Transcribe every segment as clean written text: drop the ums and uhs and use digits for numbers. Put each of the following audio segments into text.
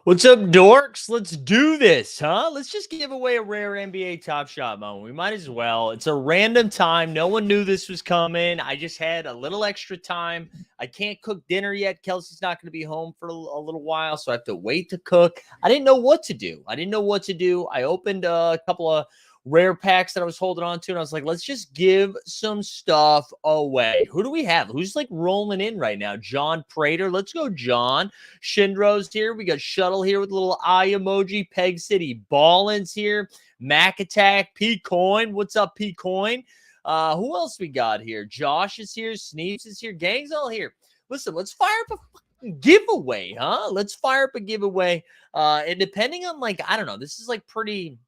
What's up, dorks? Let's do this, huh? Let's just give away a rare NBA Top Shot moment. We might as well. It's a random time. No one knew this was coming. I just had a little extra time. I can't cook dinner yet. Kelsey's not going to be home for a little while, so I have to wait to cook. I didn't know what to do. I opened a couple of rare packs that I was holding on to, and I was like, let's just give some stuff away. Who do we have? Who's like rolling in right now? John Prater. Let's go, John. Shindro's here. We got Shuttle here with a little eye emoji. Peg City Ballin's here. Mac Attack. P Coin. What's up, P Coin? Who else we got here? Josh is here. Sneeps is here. Gang's all here. Listen, let's fire up a fucking giveaway, huh? Let's fire up a giveaway. And depending on I don't know, this is like pretty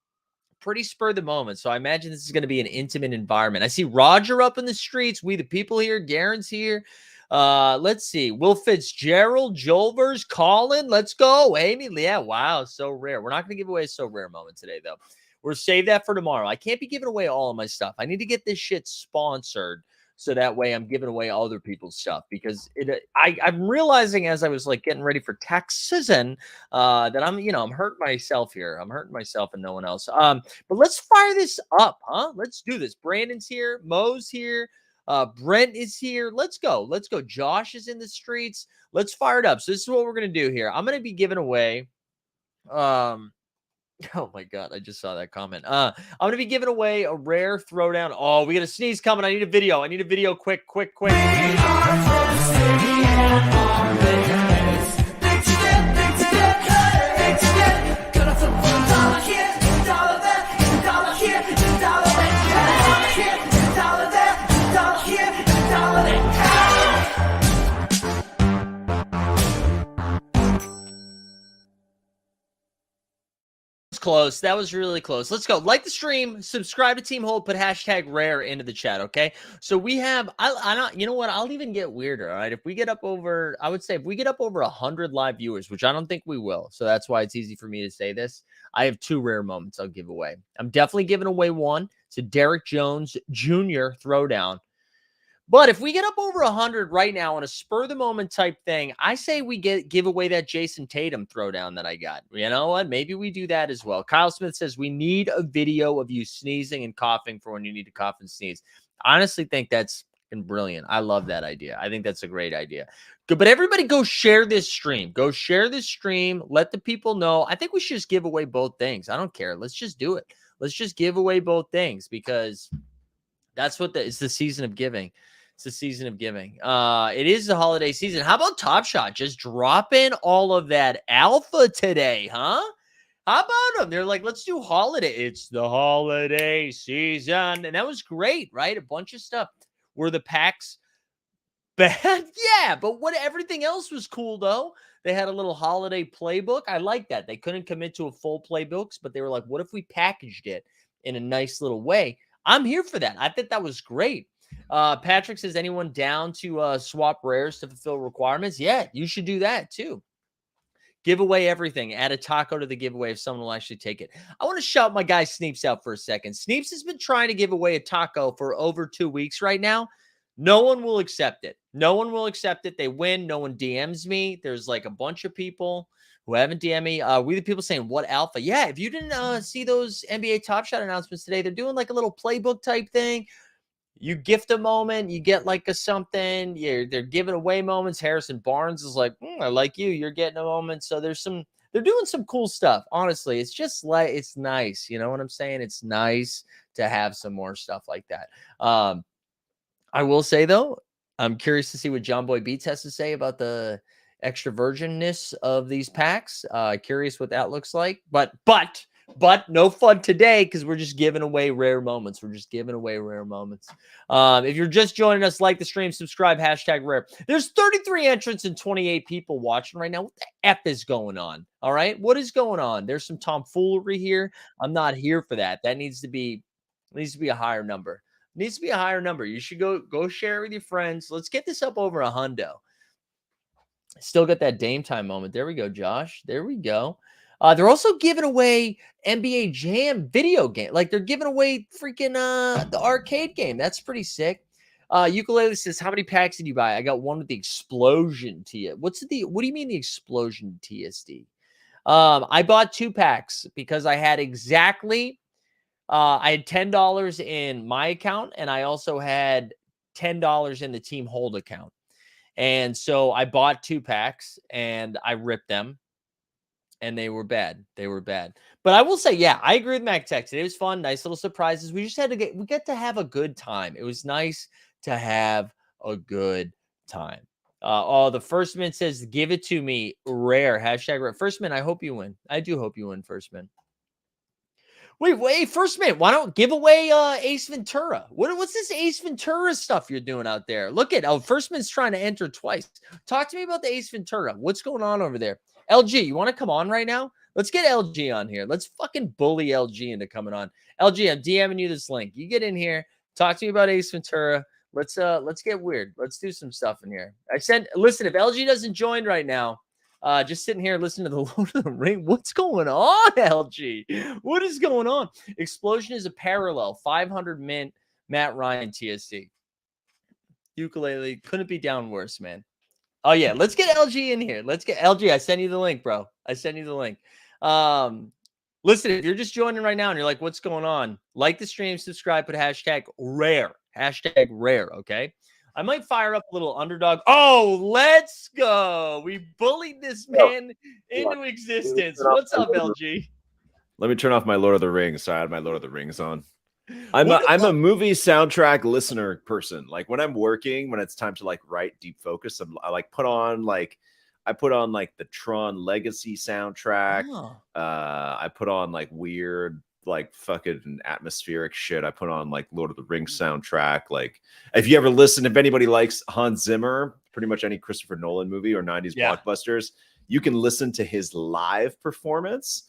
spur of the moment. So I imagine this is going to be an intimate environment. I see Roger up in the streets. We the people here. Garen's here. Let's see. Will Fitzgerald, Jolvers, Colin. Let's go. Amy. Yeah. Wow. So rare. We're not going to give away a so rare moment today, though. We'll save that for tomorrow. I can't be giving away all of my stuff. I need to get this shit sponsored. So that way I'm giving away other people's stuff because I'm realizing as I was getting ready for tax season that I'm hurting myself here. I'm hurting myself and no one else. But let's fire this up, huh? Let's do this. Brandon's here. Mo's here. Brent is here. Let's go. Let's go. Josh is in the streets. Let's fire it up. So this is what we're going to do here. I'm going to be giving away oh my God, I just saw that comment. I'm going to be giving away a rare throwdown. Oh, we got a sneeze coming. I need a video. Quick. Close. That was really close. Let's go. Like the stream, subscribe to Team Hold, put hashtag rare into the chat. Okay. So we have, I don't, you know what? I'll even get weirder. All right. If we get up over, I would say if we get up over 100 live viewers, which I don't think we will. So that's why it's easy for me to say this. I have 2 rare moments I'll give away. I'm definitely giving away one. It's a Derek Jones Jr. throwdown. But if we get up over 100 right now on a spur of the moment type thing, I say we give away that Jason Tatum throwdown that I got. You know what? Maybe we do that as well. Kyle Smith says we need a video of you sneezing and coughing for when you need to cough and sneeze. I honestly think that's brilliant. I love that idea. I think that's a great idea. Good, but everybody go share this stream. Go share this stream. Let the people know. I think we should just give away both things. I don't care. Let's just do it. Let's just give away both things because that's what it's the season of giving. It's the season of giving. It is the holiday season. How about Top Shot? Just drop in all of that alpha today, huh? How about them? They're like, let's do holiday. It's the holiday season. And that was great, right? A bunch of stuff. Were the packs bad? Yeah, but everything else was cool, though. They had a little holiday playbook. I like that. They couldn't commit to a full playbooks, but they were like, what if we packaged it in a nice little way? I'm here for that. I think that was great. Patrick says, anyone down to swap rares to fulfill requirements? Yeah, you should do that too. Give away everything. Add a taco to the giveaway if someone will actually take it. I want to shout my guy Sneeps out for a second. Sneeps has been trying to give away a taco for over 2 weeks right now. No one will accept it. No one will accept it. They win. No one DMs me. There's like a bunch of people who haven't DM'd me. We the people saying, what alpha? Yeah, if you didn't see those NBA Top Shot announcements today, they're doing like a little playbook type thing. You gift a moment, you get like a something. They're giving away moments. Harrison Barnes is like, I like you. You're getting a moment. So they're doing some cool stuff. Honestly, it's just like it's nice. You know what I'm saying? It's nice to have some more stuff like that. I will say though, I'm curious to see what John Boy Beats has to say about the extra virginness of these packs. Curious what that looks like. But no fun today because we're just giving away rare moments. If you're just joining us, like the stream, subscribe, hashtag rare. There's 33 entrants and 28 people watching right now. What the F is going on? All right. What is going on? There's some tomfoolery here. I'm not here for that. That needs to be a higher number. You should go share it with your friends. Let's get this up over a hundo. Still got that Dame time moment. There we go, Josh. There we go. They're also giving away NBA Jam video game. Like they're giving away freaking the arcade game. That's pretty sick. Ukulele says, how many packs did you buy? I got one with the explosion T. What do you mean the explosion TSD? I bought 2 packs because I had exactly I had $10 in my account, and I also had $10 in the Team Hold account. And so I bought 2 packs and I ripped them, and they were bad. They were bad. But I will say, yeah, I agree with Mac Tech. It was fun, nice little surprises. We just had to get to have a good time. It was nice to have a good time. Oh, the First Mint says, give it to me. Rare. Hashtag rare. First Mint, I hope you win. I do hope you win, First Mint. Wait, First Mint, why don't give away Ace Ventura? What's this Ace Ventura stuff you're doing out there? Look at First Mint's trying to enter twice. Talk to me about the Ace Ventura. What's going on over there? LG, you want to come on right now? Let's get LG on here. Let's fucking bully LG into coming on. LG, I'm DMing you this link. You get in here, talk to me about Ace Ventura. Let's get weird. Let's do some stuff in here. Listen, if LG doesn't join right now, just sitting here listening to the Lord of the Ring. What's going on, LG? What is going on? Explosion is a parallel. 500 mint, Matt Ryan, TSC. Ukulele couldn't be down worse, man. Oh, yeah. Let's get LG in here. Let's get LG. I sent you the link, bro. I sent you the link. Listen, if you're just joining right now and you're like, what's going on? Like the stream, subscribe, put hashtag rare. Hashtag rare, okay? I might fire up a little underdog. Oh, let's go. We bullied this man into existence. What's up, LG? Let me turn off my Lord of the Rings. Sorry, I had my Lord of the Rings on. I'm a movie soundtrack listener person. Like when I'm working, when it's time to like write deep focus, I put on the Tron Legacy soundtrack. Oh. I put on like weird like fucking atmospheric shit. I put on like Lord of the Rings soundtrack. Like if anybody likes Hans Zimmer, pretty much any Christopher Nolan movie or 90s blockbusters, you can listen to his live performance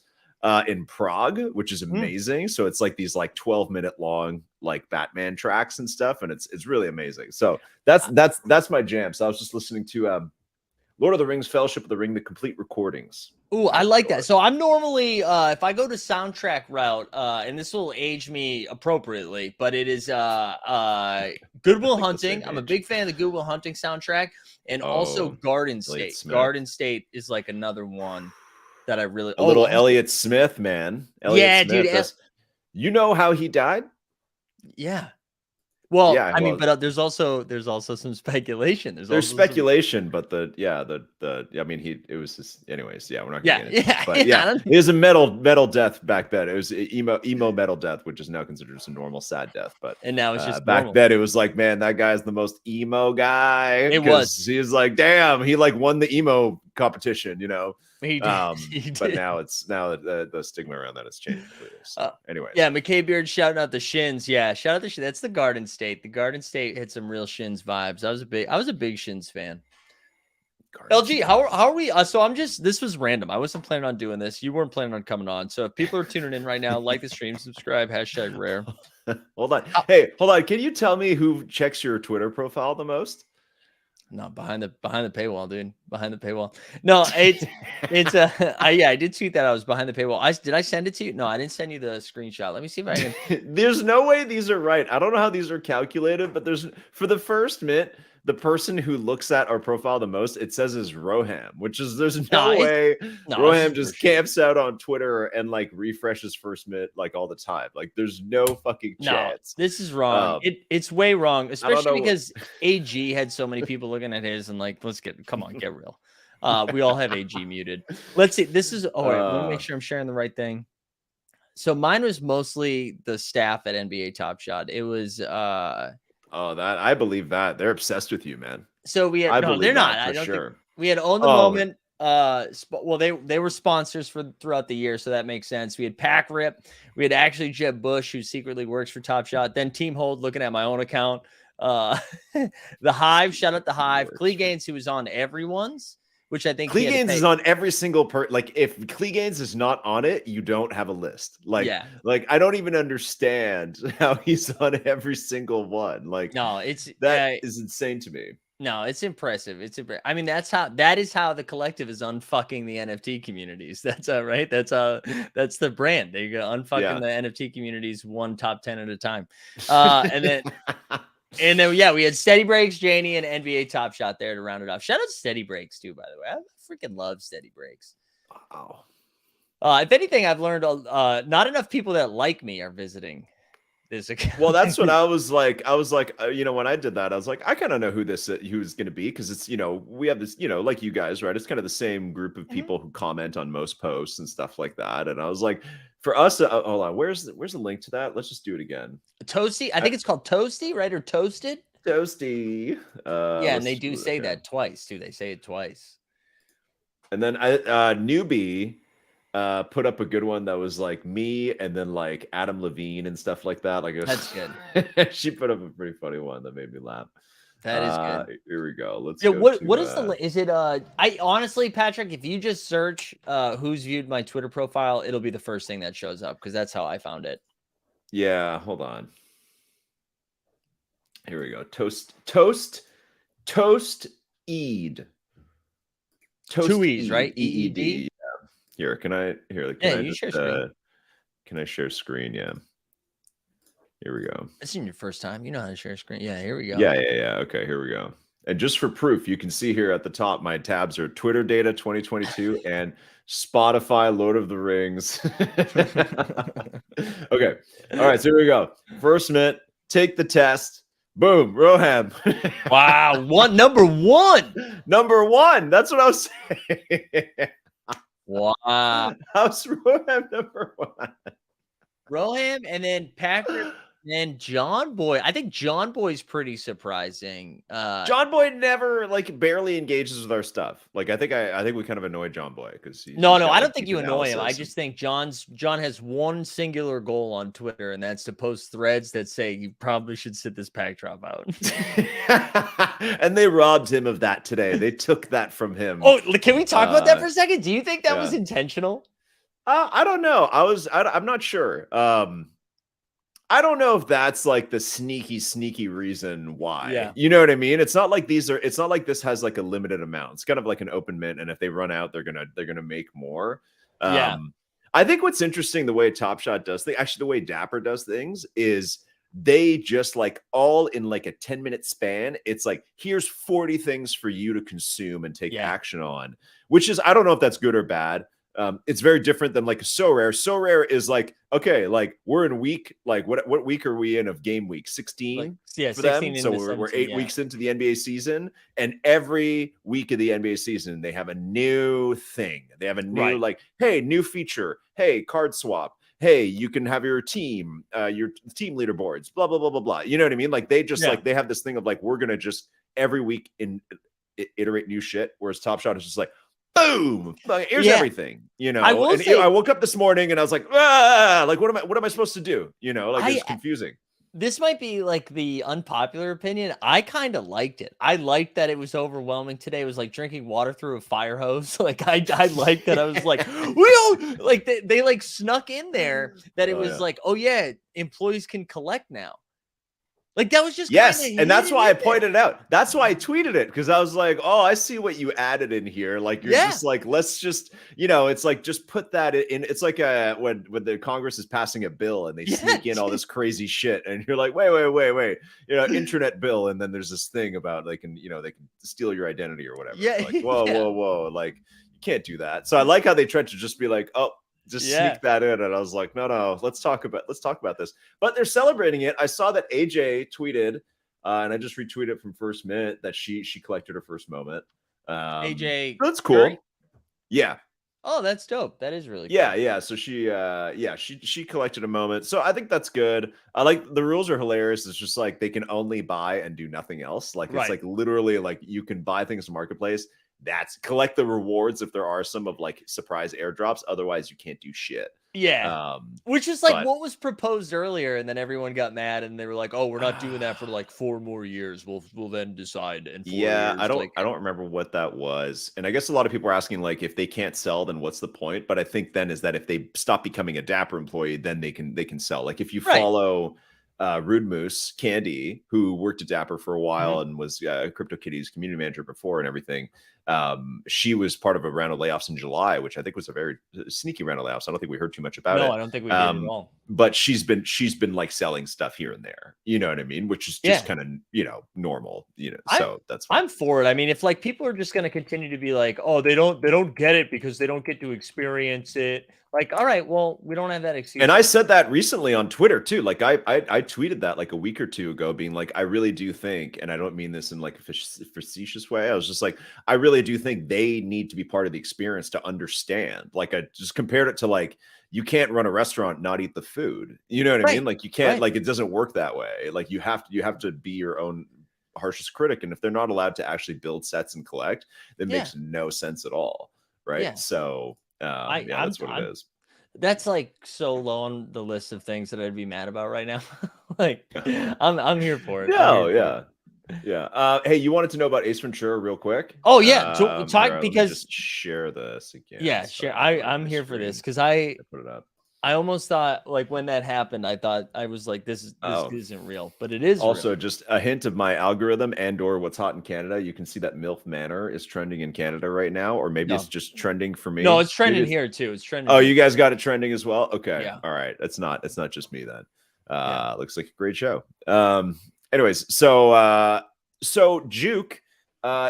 in Prague, which is amazing. So it's like these like 12-minute long like Batman tracks and stuff, and it's really amazing. So that's my jam. So I was just listening to Lord of the Rings, Fellowship of the Ring, the complete recordings. Ooh, I like that. So I'm normally, if I go to soundtrack route, and this will age me appropriately, but it is Good Will Hunting. I'm a big fan of the Good Will Hunting soundtrack, and also Garden State. Garden State is like another one that I really Elliott Smith, man. Dude. You know how he died? Yeah. Well, yeah, I mean, but there's also some speculation. There's speculation, but it was just, anyways. Yeah, we're not gonna get into it. But it was a metal death back then. It was emo metal death, which is now considered just a normal sad death. But and now it's just back then it was like, man, that guy's the most emo guy. He was like, damn, he like won the emo competition, you know. He did. But now the stigma around that has changed completely. So, anyways, yeah, McKay Beard shouting out the Shins. Yeah, shout out the Shins. That's the Garden State. The Garden State had some real Shins vibes. I was a big Shins fan. LG, how are we? So this was random. I wasn't planning on doing this. You weren't planning on coming on. So if people are tuning in right now, like the stream, subscribe, hashtag rare. Hold on. Hey, hold on. Can you tell me who checks your Twitter profile the most? No, behind the paywall, dude. Behind the paywall. No, I did tweet that I was behind the paywall. Did I send it to you? No, I didn't send you the screenshot. Let me see if I can. There's no way these are right. I don't know how these are calculated, but for the First Mint, the person who looks at our profile the most, it says is Roham, there's no way Roham just camps out on Twitter and like refreshes First Mint like all the time. Like there's no fucking chance. This is wrong. It's way wrong, especially because AG had so many people looking at his and like, come on, get real. We all have AG muted. Let's see. This is let me make sure I'm sharing the right thing. So mine was mostly the staff at NBA Top Shot. It was that I believe that they're obsessed with you, man. So we had they're not. I don't think we had Own the Moment. Well, they were sponsors throughout the year, so that makes sense. We had Pack Rip. We had actually Jeb Bush, who secretly works for Top Shot. Then Team Hold, looking at my own account. The Hive, shout out the Hive. Clegains, who was on everyone's, which I think Clegains is on every single like if Clegains is not on it, you don't have a list. Like I don't even understand how he's on every single one. Like no, that is insane to me. No, it's impressive. I mean, that is how the collective is unfucking the NFT communities. That's right. That's the brand. They go unfucking the NFT communities one top 10 at a time. And then we had Steady Breaks, Janie, and NBA Top Shot there to round it off. Shout out to Steady Breaks too, by the way. I freaking love Steady Breaks. Wow. If anything, I've learned not enough people that like me are visiting this account. Well, that's what I was like. I was like, when I did that, I was like, I kind of know who's going to be, because it's, we have this, like you guys, right? It's kind of the same group of Mhm. people who comment on most posts and stuff like that. And I was like, for us, hold on, where's the link to that? Let's just do it again. Toasty, I think it's called Toasty, right? Or Toasted. Toasty. Yeah, and they Let's do do it say here. that twice too. They say it twice. And then newbie put up a good one that was like me and then like Adam Levine and stuff like that. Like That's good. she put up a pretty funny one that made me laugh. That is good. Here we go. Let's Yeah, go what to is is it I honestly, Patrick, if you just search who's viewed my Twitter profile, it'll be the first thing that shows up because that's how I found it. yeah, hold on. Here we go. Toast Eid. Toast Two E's, Eid, right? EED. EED. Yeah. Here, can I You just share screen. can I share screen? Yeah. Here we go. This isn't your first time. You know how to share screen. Yeah, here we go. Yeah. Okay, here we go. And just for proof, you can see here at the top, my tabs are Twitter data 2022 and Spotify Lord of the Rings. Okay. All right, so here we go. First minute, take the test. Boom, Roham. Wow, number one. Number one. That's what I was saying. Wow. How's Roham number one? Roham and then Patrick and John Boy. I think John Boy's pretty surprising. John Boy never barely engages with our stuff. Like I think we kind of annoy John Boy because No, got, I like, don't think deep you annoy him. I analysis just think John has one singular goal on Twitter, and that's to post threads that say you probably should sit this pack drop out. And they robbed him of that today. They took that from him. Oh, can we talk about that for a second? Do you think that was yeah. intentional? I don't know. I'm not sure. I don't know if that's like the sneaky reason why. Yeah. You know what I mean? It's not like it's not like this has like a limited amount. It's kind of like an open mint, and if they run out, they're gonna make more. Yeah. I think what's interesting, the way Top Shot does things, actually the way Dapper does things, is they just like all in like a 10-minute span. It's like, here's 40 things for you to consume and take action on, which is, I don't know if that's good or bad. It's very different than like a Sorare. Sorare is like, okay, like we're in week, like what week are we in of game week? 16 Like, yeah, for 16 them. So we're 8 weeks into the NBA season, and every week of the NBA season, they have a new thing. They have a new like, hey, new feature. Hey, card swap. Hey, you can have your team leaderboards, blah, blah, blah, blah, blah. You know what I mean? Like they just like, they have this thing of like, we're going to just every week iterate new shit. Whereas Top Shot is just like, boom, here's everything, you know. I woke up this morning and I was like, like what am I supposed to do? You know, like it's confusing. This might be like the unpopular opinion. I kind of liked it. I liked that it was overwhelming today. It was like drinking water through a fire hose. Like I liked that. I was like, we don't like they like snuck in there that it was like, oh yeah, employees can collect now. Like that was just and that's why I pointed it out. That's why I tweeted it, because I was like, oh, I see what you added in here. Like you're just like, let's just, it's like just put that in. It's like when the Congress is passing a bill and they sneak in all this crazy shit, and you're like, wait, internet bill, and then there's this thing about they can steal your identity or whatever. Yeah, like whoa, like you can't do that. So I like how they tried to just be like, oh, just sneak that in, and I was like, no, let's talk about this. But they're celebrating it. I saw that AJ tweeted, and I just retweeted from First Minute that she collected her first moment. AJ, that's cool. Curry? Yeah. Oh, that's dope. That is really cool. Yeah. So she collected a moment. So I think that's good. I like the rules are hilarious. It's just like they can only buy and do nothing else. Like it's like literally like you can buy things in Marketplace. That's collect the rewards if there are some of like surprise airdrops. Otherwise, you can't do shit. Yeah. Which is like what was proposed earlier, and then everyone got mad and they were like, "Oh, we're not doing that for like 4 more years. We'll then decide in 4 years." I don't remember what that was. And I guess a lot of people are asking like, if they can't sell, then what's the point? But I think then is that if they stop becoming a Dapper employee, then they can sell. Like if you follow Rude Moose Candy, who worked at Dapper for a while and was CryptoKitties community manager before and everything. she was part of a round of layoffs in July, which I think was a very sneaky round of layoffs. I don't think we heard too much about it. No, I don't think we did at all. But she's been like selling stuff here and there, you know what I mean? Which is just kind of, you know, normal, you know. So that's fine. I'm for it. I mean, if like people are just going to continue to be like, oh, they don't get it because they don't get to experience it. Like, all right, well, we don't have that excuse. And I said that recently on Twitter too. Like I tweeted that like a week or two ago, being like, I really do think, and I don't mean this in like a facetious way. I was just like, I really do think they need to be part of the experience to understand. Like I just compared it to like, you can't run a restaurant and not eat the food. You know what I mean? Like you can't, like it doesn't work that way. Like you have to be your own harshest critic. And if they're not allowed to actually build sets and collect, that makes no sense at all. Right. Yeah. So that's what it is. That's like so low on the list of things that I'd be mad about right now. Like I'm here for it. Yeah. Hey, you wanted to know about Ace Ventura real quick? Oh yeah. So talk because just share this again. Yeah, share. I'm here for this because I put it up. I almost thought like when that happened, I was like, this isn't real, but it is. Also, real. Just a hint of my algorithm and/or what's hot in Canada. You can see that MILF Manor is trending in Canada right now, or maybe it's just trending for me. No, it's trending here too. It's trending. Oh, you guys got it trending as well. Okay, yeah. All right. It's not just me then. Looks like a great show. Anyways, so Juke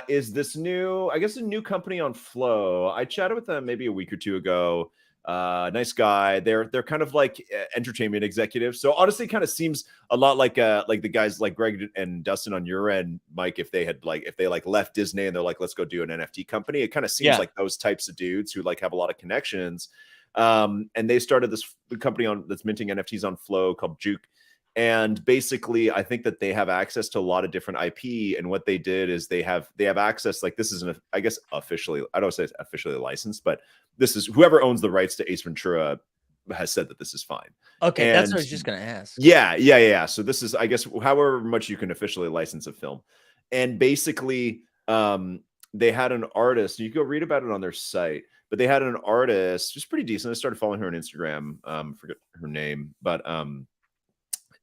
is this new, I guess, a new company on Flow. I chatted with them maybe a week or two ago. Nice guy. They're kind of like entertainment executives. So honestly, kind of seems a lot like the guys like Greg and Dustin on your end, Mike. If they left Disney and they're like, let's go do an NFT company, it kind of seems like those types of dudes who like have a lot of connections. And they started this company that's minting NFTs on Flow called Juke. And basically, I think that they have access to a lot of different IP. And what they did is they have access. Like this isn't, I guess, officially, I don't say it's officially licensed, but this is whoever owns the rights to Ace Ventura has said that this is fine. Okay, that's what I was just going to ask. Yeah. So this is, I guess, however much you can officially license a film. And basically, they had an artist. You can go read about it on their site. But they had an artist, just pretty decent. I started following her on Instagram. Forget her name, but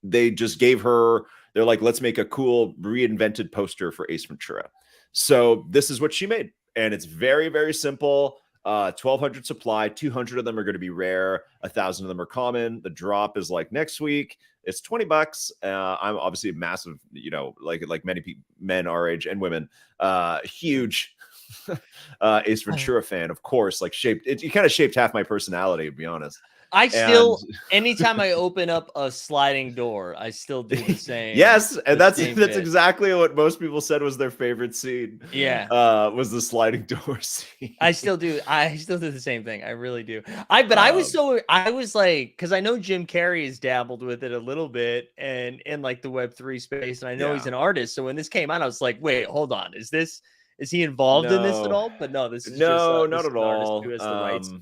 they just gave her, they're like, let's make a cool reinvented poster for Ace Ventura. So this is what she made. And it's very, very simple. 1,200 supply, 200 of them are going to be rare. 1,000 of them are common. The drop is like next week. It's $20. I'm obviously a massive, you know, like many people, men our age and women, huge Ace Ventura fan, of course. Like it kind of shaped half my personality, to be honest. I still, anytime I open up a sliding door, I still do the same. Yes, and that's exactly what most people said was their favorite scene. Yeah, was the sliding door scene. I still do the same thing. I really do. I was like, because I know Jim Carrey has dabbled with it a little bit and in like the Web3 space, and I know he's an artist. So when this came out, I was like, wait, hold on, is he involved in this at all? But no, this is not at all. Who has the rights.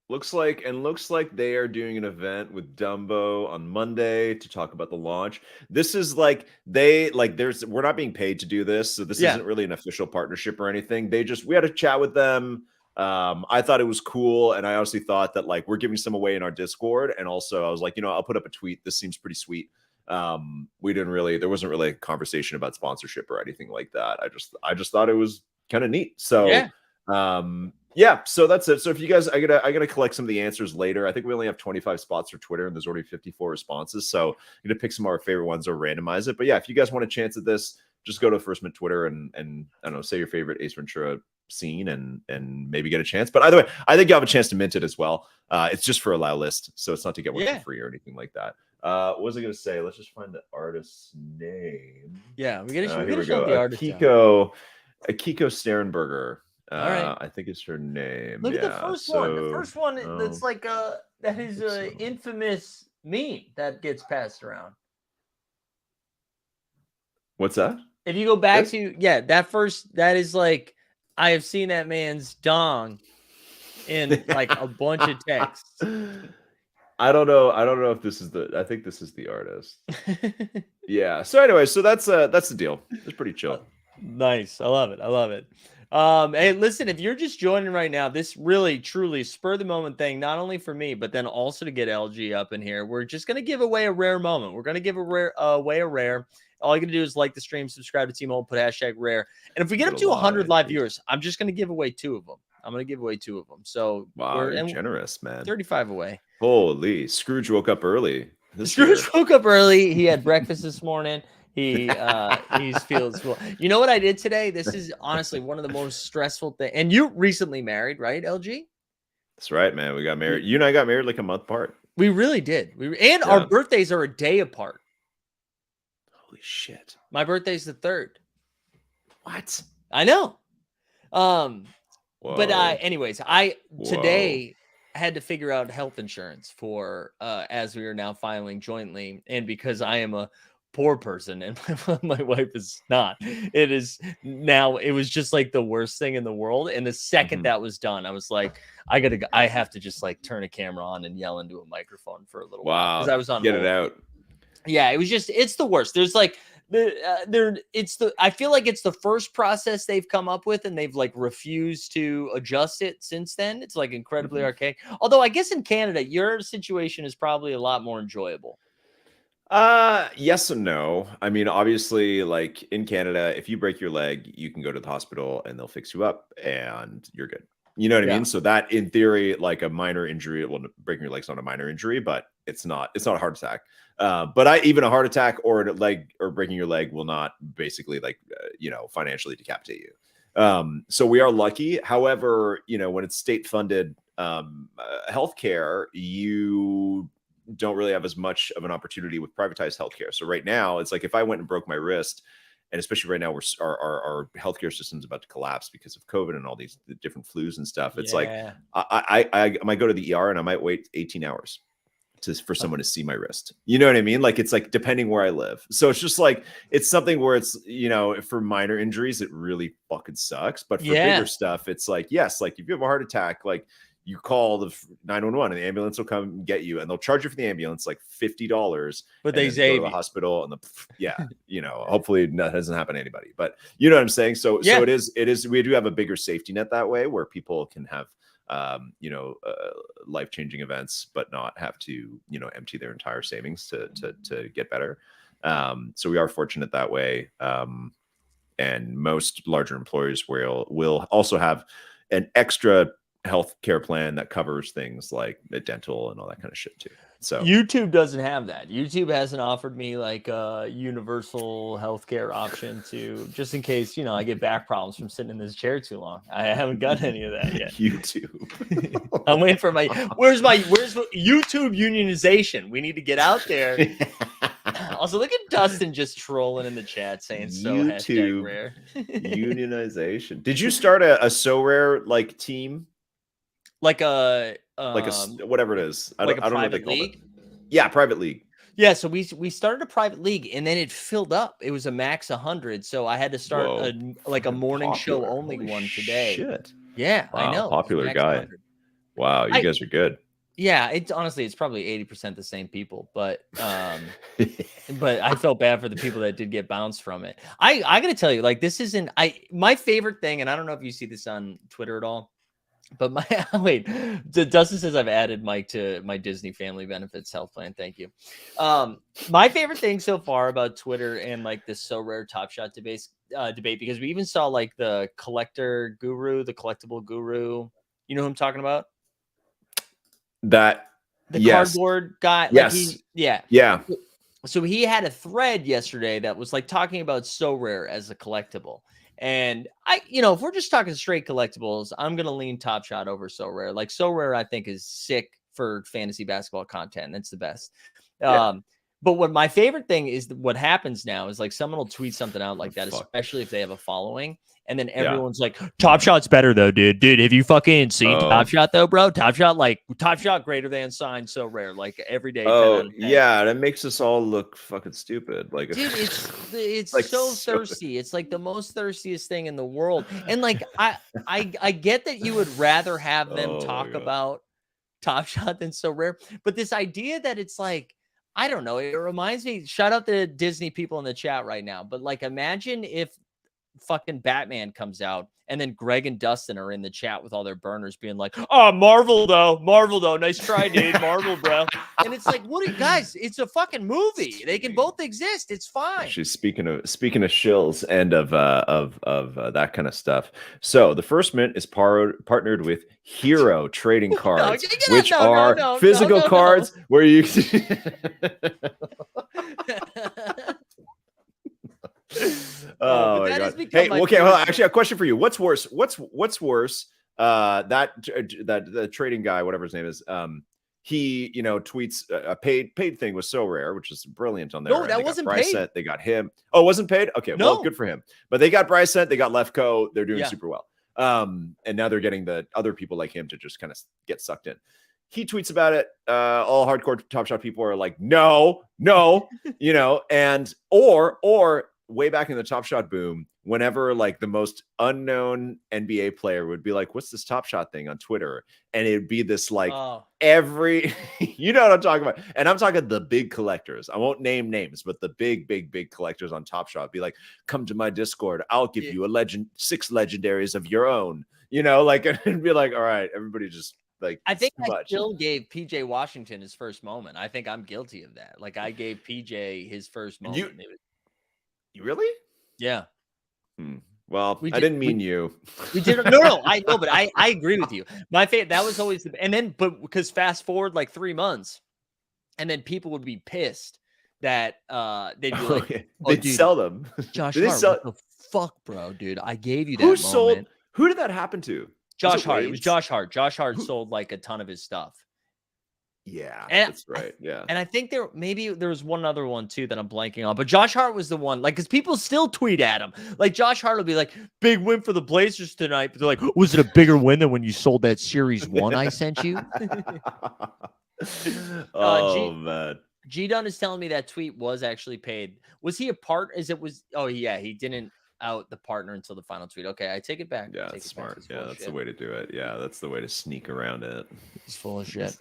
Looks like they are doing an event with Dumbo on Monday to talk about the launch. This is like we're not being paid to do this, so this isn't really an official partnership or anything. We had a chat with them. I thought it was cool, and I honestly thought that like we're giving some away in our Discord, and also I was like, I'll put up a tweet. This seems pretty sweet. There wasn't really a conversation about sponsorship or anything like that. I just thought it was kind of neat. So so that's it. So if you guys, I gotta collect some of the answers later. I think we only have 25 spots for Twitter, and there's already 54 responses. So I'm gonna pick some of our favorite ones or randomize it. But yeah, if you guys want a chance at this, just go to First Mint Twitter and I don't know, say your favorite Ace Ventura scene and maybe get a chance. But either way, I think you have a chance to mint it as well. It's just for allow list, so it's not to get one for free or anything like that. What was I gonna say? Let's just find the artist's name. Yeah, we gotta show the artist. Akiko Sternberger. All right. I think it's her name. Look at the first one. The first one that's like that is an infamous meme that gets passed around. What's that? If you go back to that is like, I have seen that man's dong in like a bunch of texts. I don't know if this is I think this is the artist. Yeah. So anyway, so that's the deal. It's pretty chill. Nice. I love it. Hey, listen, if you're just joining right now, this really, truly spur the moment thing, not only for me, but then also to get LG up in here. We're just going to give away a rare moment. We're going to give away a rare. All you got to do is like the stream, subscribe to Team Hold, put hashtag rare. And if we get up Get a to lot 100 of live entries. viewers, I'm just going to give away 2 of them. I'm going to give away 2 of them. So Wow, you're generous, man. 35 away. Holy, Scrooge woke up early. Scrooge woke up early. He had breakfast this morning. He's feels full. You know what I did today? This is honestly one of the most stressful things. And you recently married, right, LG? That's right, man. We got married. You and I got married like a month apart. We really did. Our birthdays are a day apart. Holy shit. My birthday's the 3rd. What? I know. Whoa. But anyways, today had to figure out health insurance for as we are now filing jointly, and because I am a poor person and my wife is not, it was just like the worst thing in the world. And the second that was done, I was like, I have to just like turn a camera on and yell into a microphone for a little while because I was on get hold. It out. Yeah, it's the worst. There's like I feel like it's the first process they've come up with, and they've like refused to adjust it since then. It's like incredibly archaic. Although I guess in Canada, your situation is probably a lot more enjoyable. Yes and no. I mean, obviously, like in Canada, if you break your leg, you can go to the hospital and they'll fix you up and you're good. You know what I mean? So that in theory, like a minor injury, well, breaking your leg's not a minor injury, but it's not a heart attack. But even a heart attack or a leg or breaking your leg will not basically like, financially decapitate you. So we are lucky. However, when it's state funded healthcare, you don't really have as much of an opportunity with privatized healthcare. So right now, it's like if I went and broke my wrist, and especially right now, our healthcure system's about to collapse because of COVID and all these different flus and stuff. It's like I might go to the ER and I might wait 18 hours for someone to see my wrist. You know what I mean? Like it's like depending where I live. So it's just like it's something where it's for minor injuries, it really fucking sucks. But for bigger stuff, it's like yes, like if you have a heart attack, like you call the 911 and the ambulance will come and get you, and they'll charge you for the ambulance like $50. But they go to the hospital and hopefully that doesn't happen to anybody. But you know what I'm saying? So it is. We do have a bigger safety net that way, where people can have life-changing events, but not have to empty their entire savings to get better. So we are fortunate that way. And most larger employers will also have an extra health care plan that covers things like the dental and all that kind of shit too. So YouTube doesn't have that. YouTube hasn't offered me like a universal healthcare option to just in case, I get back problems from sitting in this chair too long. I haven't got any of that yet. YouTube. I'm waiting for where's YouTube unionization? We need to get out there. Also, look at Dustin just trolling in the chat saying YouTube rare. Unionization. Did you start a Sorare like team? Like a whatever it is. I don't know what they call it. Yeah, private league. Yeah, so we started a private league and then it filled up. It was a max 100, so I had to start a morning show only one today. Shit. Yeah, wow, I know. Popular guy. 100. Wow, you guys are good. Yeah, it's probably 80% the same people, but but I felt bad for the people that did get bounced from it. I got to tell you, like this isn't my favorite thing, and I don't know if you see this on Twitter at all. But Dustin says I've added Mike to my Disney Family Benefits health plan. Thank you. My favorite thing so far about Twitter and like this So Rare Top Shot debate, because we even saw like the collectible guru. You know who I'm talking about? The cardboard guy. Yes. Yeah. So he had a thread yesterday that was like talking about So Rare as a collectible. And if we're just talking straight collectibles, I'm going to lean Top Shot over So Rare. Like So Rare, I think is sick for fantasy basketball content. It's the best. But what my favorite thing is what happens now is like someone will tweet something out like that, especially if they have a following. And then everyone's like, Top Shot's better though, dude. Dude, have you fucking seen Top Shot though, bro? Top Shot greater than signed So Rare, like every day. Yeah, that makes us all look fucking stupid. Like, dude, it's like so thirsty. It's like the most thirstiest thing in the world. And like I get that you would rather have them talk about Top Shot than So Rare, but this idea that it's like, I don't know, it reminds me, shout out the Disney people in the chat right now, but like imagine if fucking Batman comes out, and then Greg and Dustin are in the chat with all their burners being like, oh, Marvel though, nice try, dude, Marvel, bro. And it's like, what are you guys, it's a fucking movie, they can both exist, it's fine. Actually, speaking of shills and of that kind of stuff. So the First Mint is partnered with Hero Trading Cards, which are physical cards where you oh my god. Hey, okay, hold on. Actually, a question for you. What's worse? What's worse? That the trading guy, whatever his name is, he, you know, tweets a paid thing was so rare, which is brilliant on there. No, that wasn't paid. Sent, they got him. Oh, it wasn't paid? Okay, no. Well, good for him. But they got Bryce Sent, they got Lefko, they're doing super well. And now they're getting the other people like him to just kind of get sucked in. He tweets about it. All hardcore Top Shot people are like, no, you know, and or way back in the Top Shot boom, whenever like the most unknown NBA player would be like, what's this Top Shot thing on Twitter? And it'd be this like every, you know what I'm talking about? And I'm talking the big collectors. I won't name names, but the big collectors on Top Shot be like, come to my Discord. I'll give you 6 legendaries of your own, you know, like, and be like, all right, everybody just like, I think I still gave PJ Washington his first moment. I think I'm guilty of that. Like I gave PJ his first moment. You really? Yeah. Well, I didn't mean you. We did. No, I know, but I agree with you. My favorite, that was always and then, but because fast forward like 3 months, and then people would be pissed that they'd be like, they'd sell them. Josh Hart, what the fuck, bro, dude? I gave you that moment. Who did that happen to? Josh Hart. It was Josh Hart. Josh Hart sold like a ton of his stuff. Yeah, that's right. Yeah. And I think there was one other one too that I'm blanking on, but Josh Hart was the one, like, because people still tweet at him. Like Josh Hart will be like, big win for the Blazers tonight. But they're like, was it a bigger win than when you sold that Series 1 I sent you? Man. G Dunn is telling me that tweet was actually paid. Was he a part? Oh yeah, he didn't out the partner until the final tweet. Okay, I take it back. Yeah, that's smart. Yeah, that's the way to do it. Yeah, that's the way to sneak around it. He's full of shit.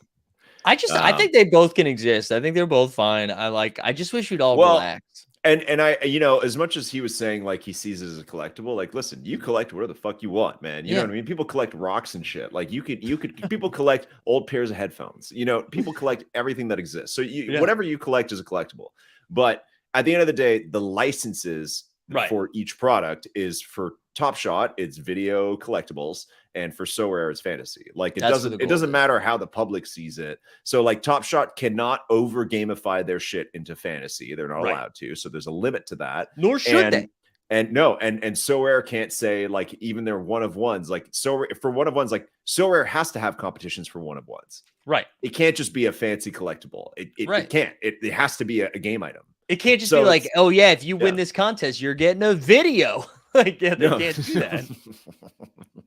I think they both can exist. I think they're both fine. I just wish we'd all relax. And I, you know, as much as he was saying like he sees it as a collectible, like, listen, you collect whatever the fuck you want, man. You know what I mean? People collect rocks and shit. Like you could people collect old pairs of headphones. You know, people collect everything that exists. So whatever you collect is a collectible. But at the end of the day, the licenses for each product is for Top Shot, it's video collectibles, and for So Rare, it's fantasy. Like it doesn't matter how the public sees it. So like Top Shot cannot over gamify their shit into fantasy. They're not allowed to. So there's a limit to that. Nor should they. And no, and So Rare can't say like even their one of ones, like for one of ones, like So Rare has to have competitions for one of ones. Right. It can't just be a fancy collectible. It can't. It has to be a game item. It can't just be like, oh yeah, if you win this contest, you're getting a video. Like, yeah, they can't do that.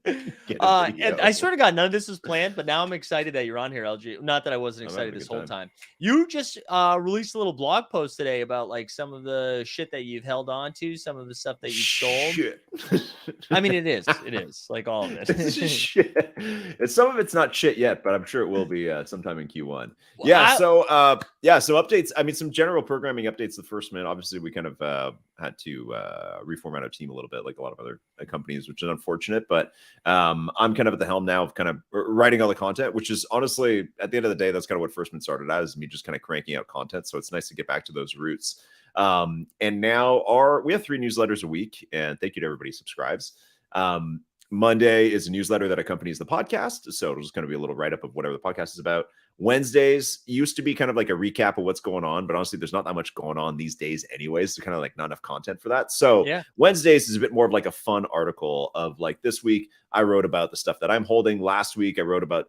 And I swear to God, none of this was planned, but now I'm excited that you're on here, LG. Not that I wasn't excited this whole time. You just released a little blog post today about like some of the shit that you've held on to, some of the stuff that you sold. I mean, it is like all of it. It's just shit. And some of it's not shit yet, but I'm sure it will be sometime in Q1. Well, so updates. I mean, some general programming updates. The First Mint, obviously, we kind of had to reformat our team a little bit, like a lot of other companies, which is unfortunate. But I'm kind of at the helm now of kind of writing all the content, which is honestly, at the end of the day, that's kind of what First Mint started out, is me just kind of cranking out content. So it's nice to get back to those roots. And now we have 3 newsletters a week, and thank you to everybody who subscribes. Monday is a newsletter that accompanies the podcast. So it'll just kind of be a little write-up of whatever the podcast is about. Wednesdays used to be kind of like a recap of what's going on, but honestly, there's not that much going on these days anyways. So kind of like not enough content for that. So Wednesdays is a bit more of like a fun article of like, this week I wrote about the stuff that I'm holding. Last week I wrote about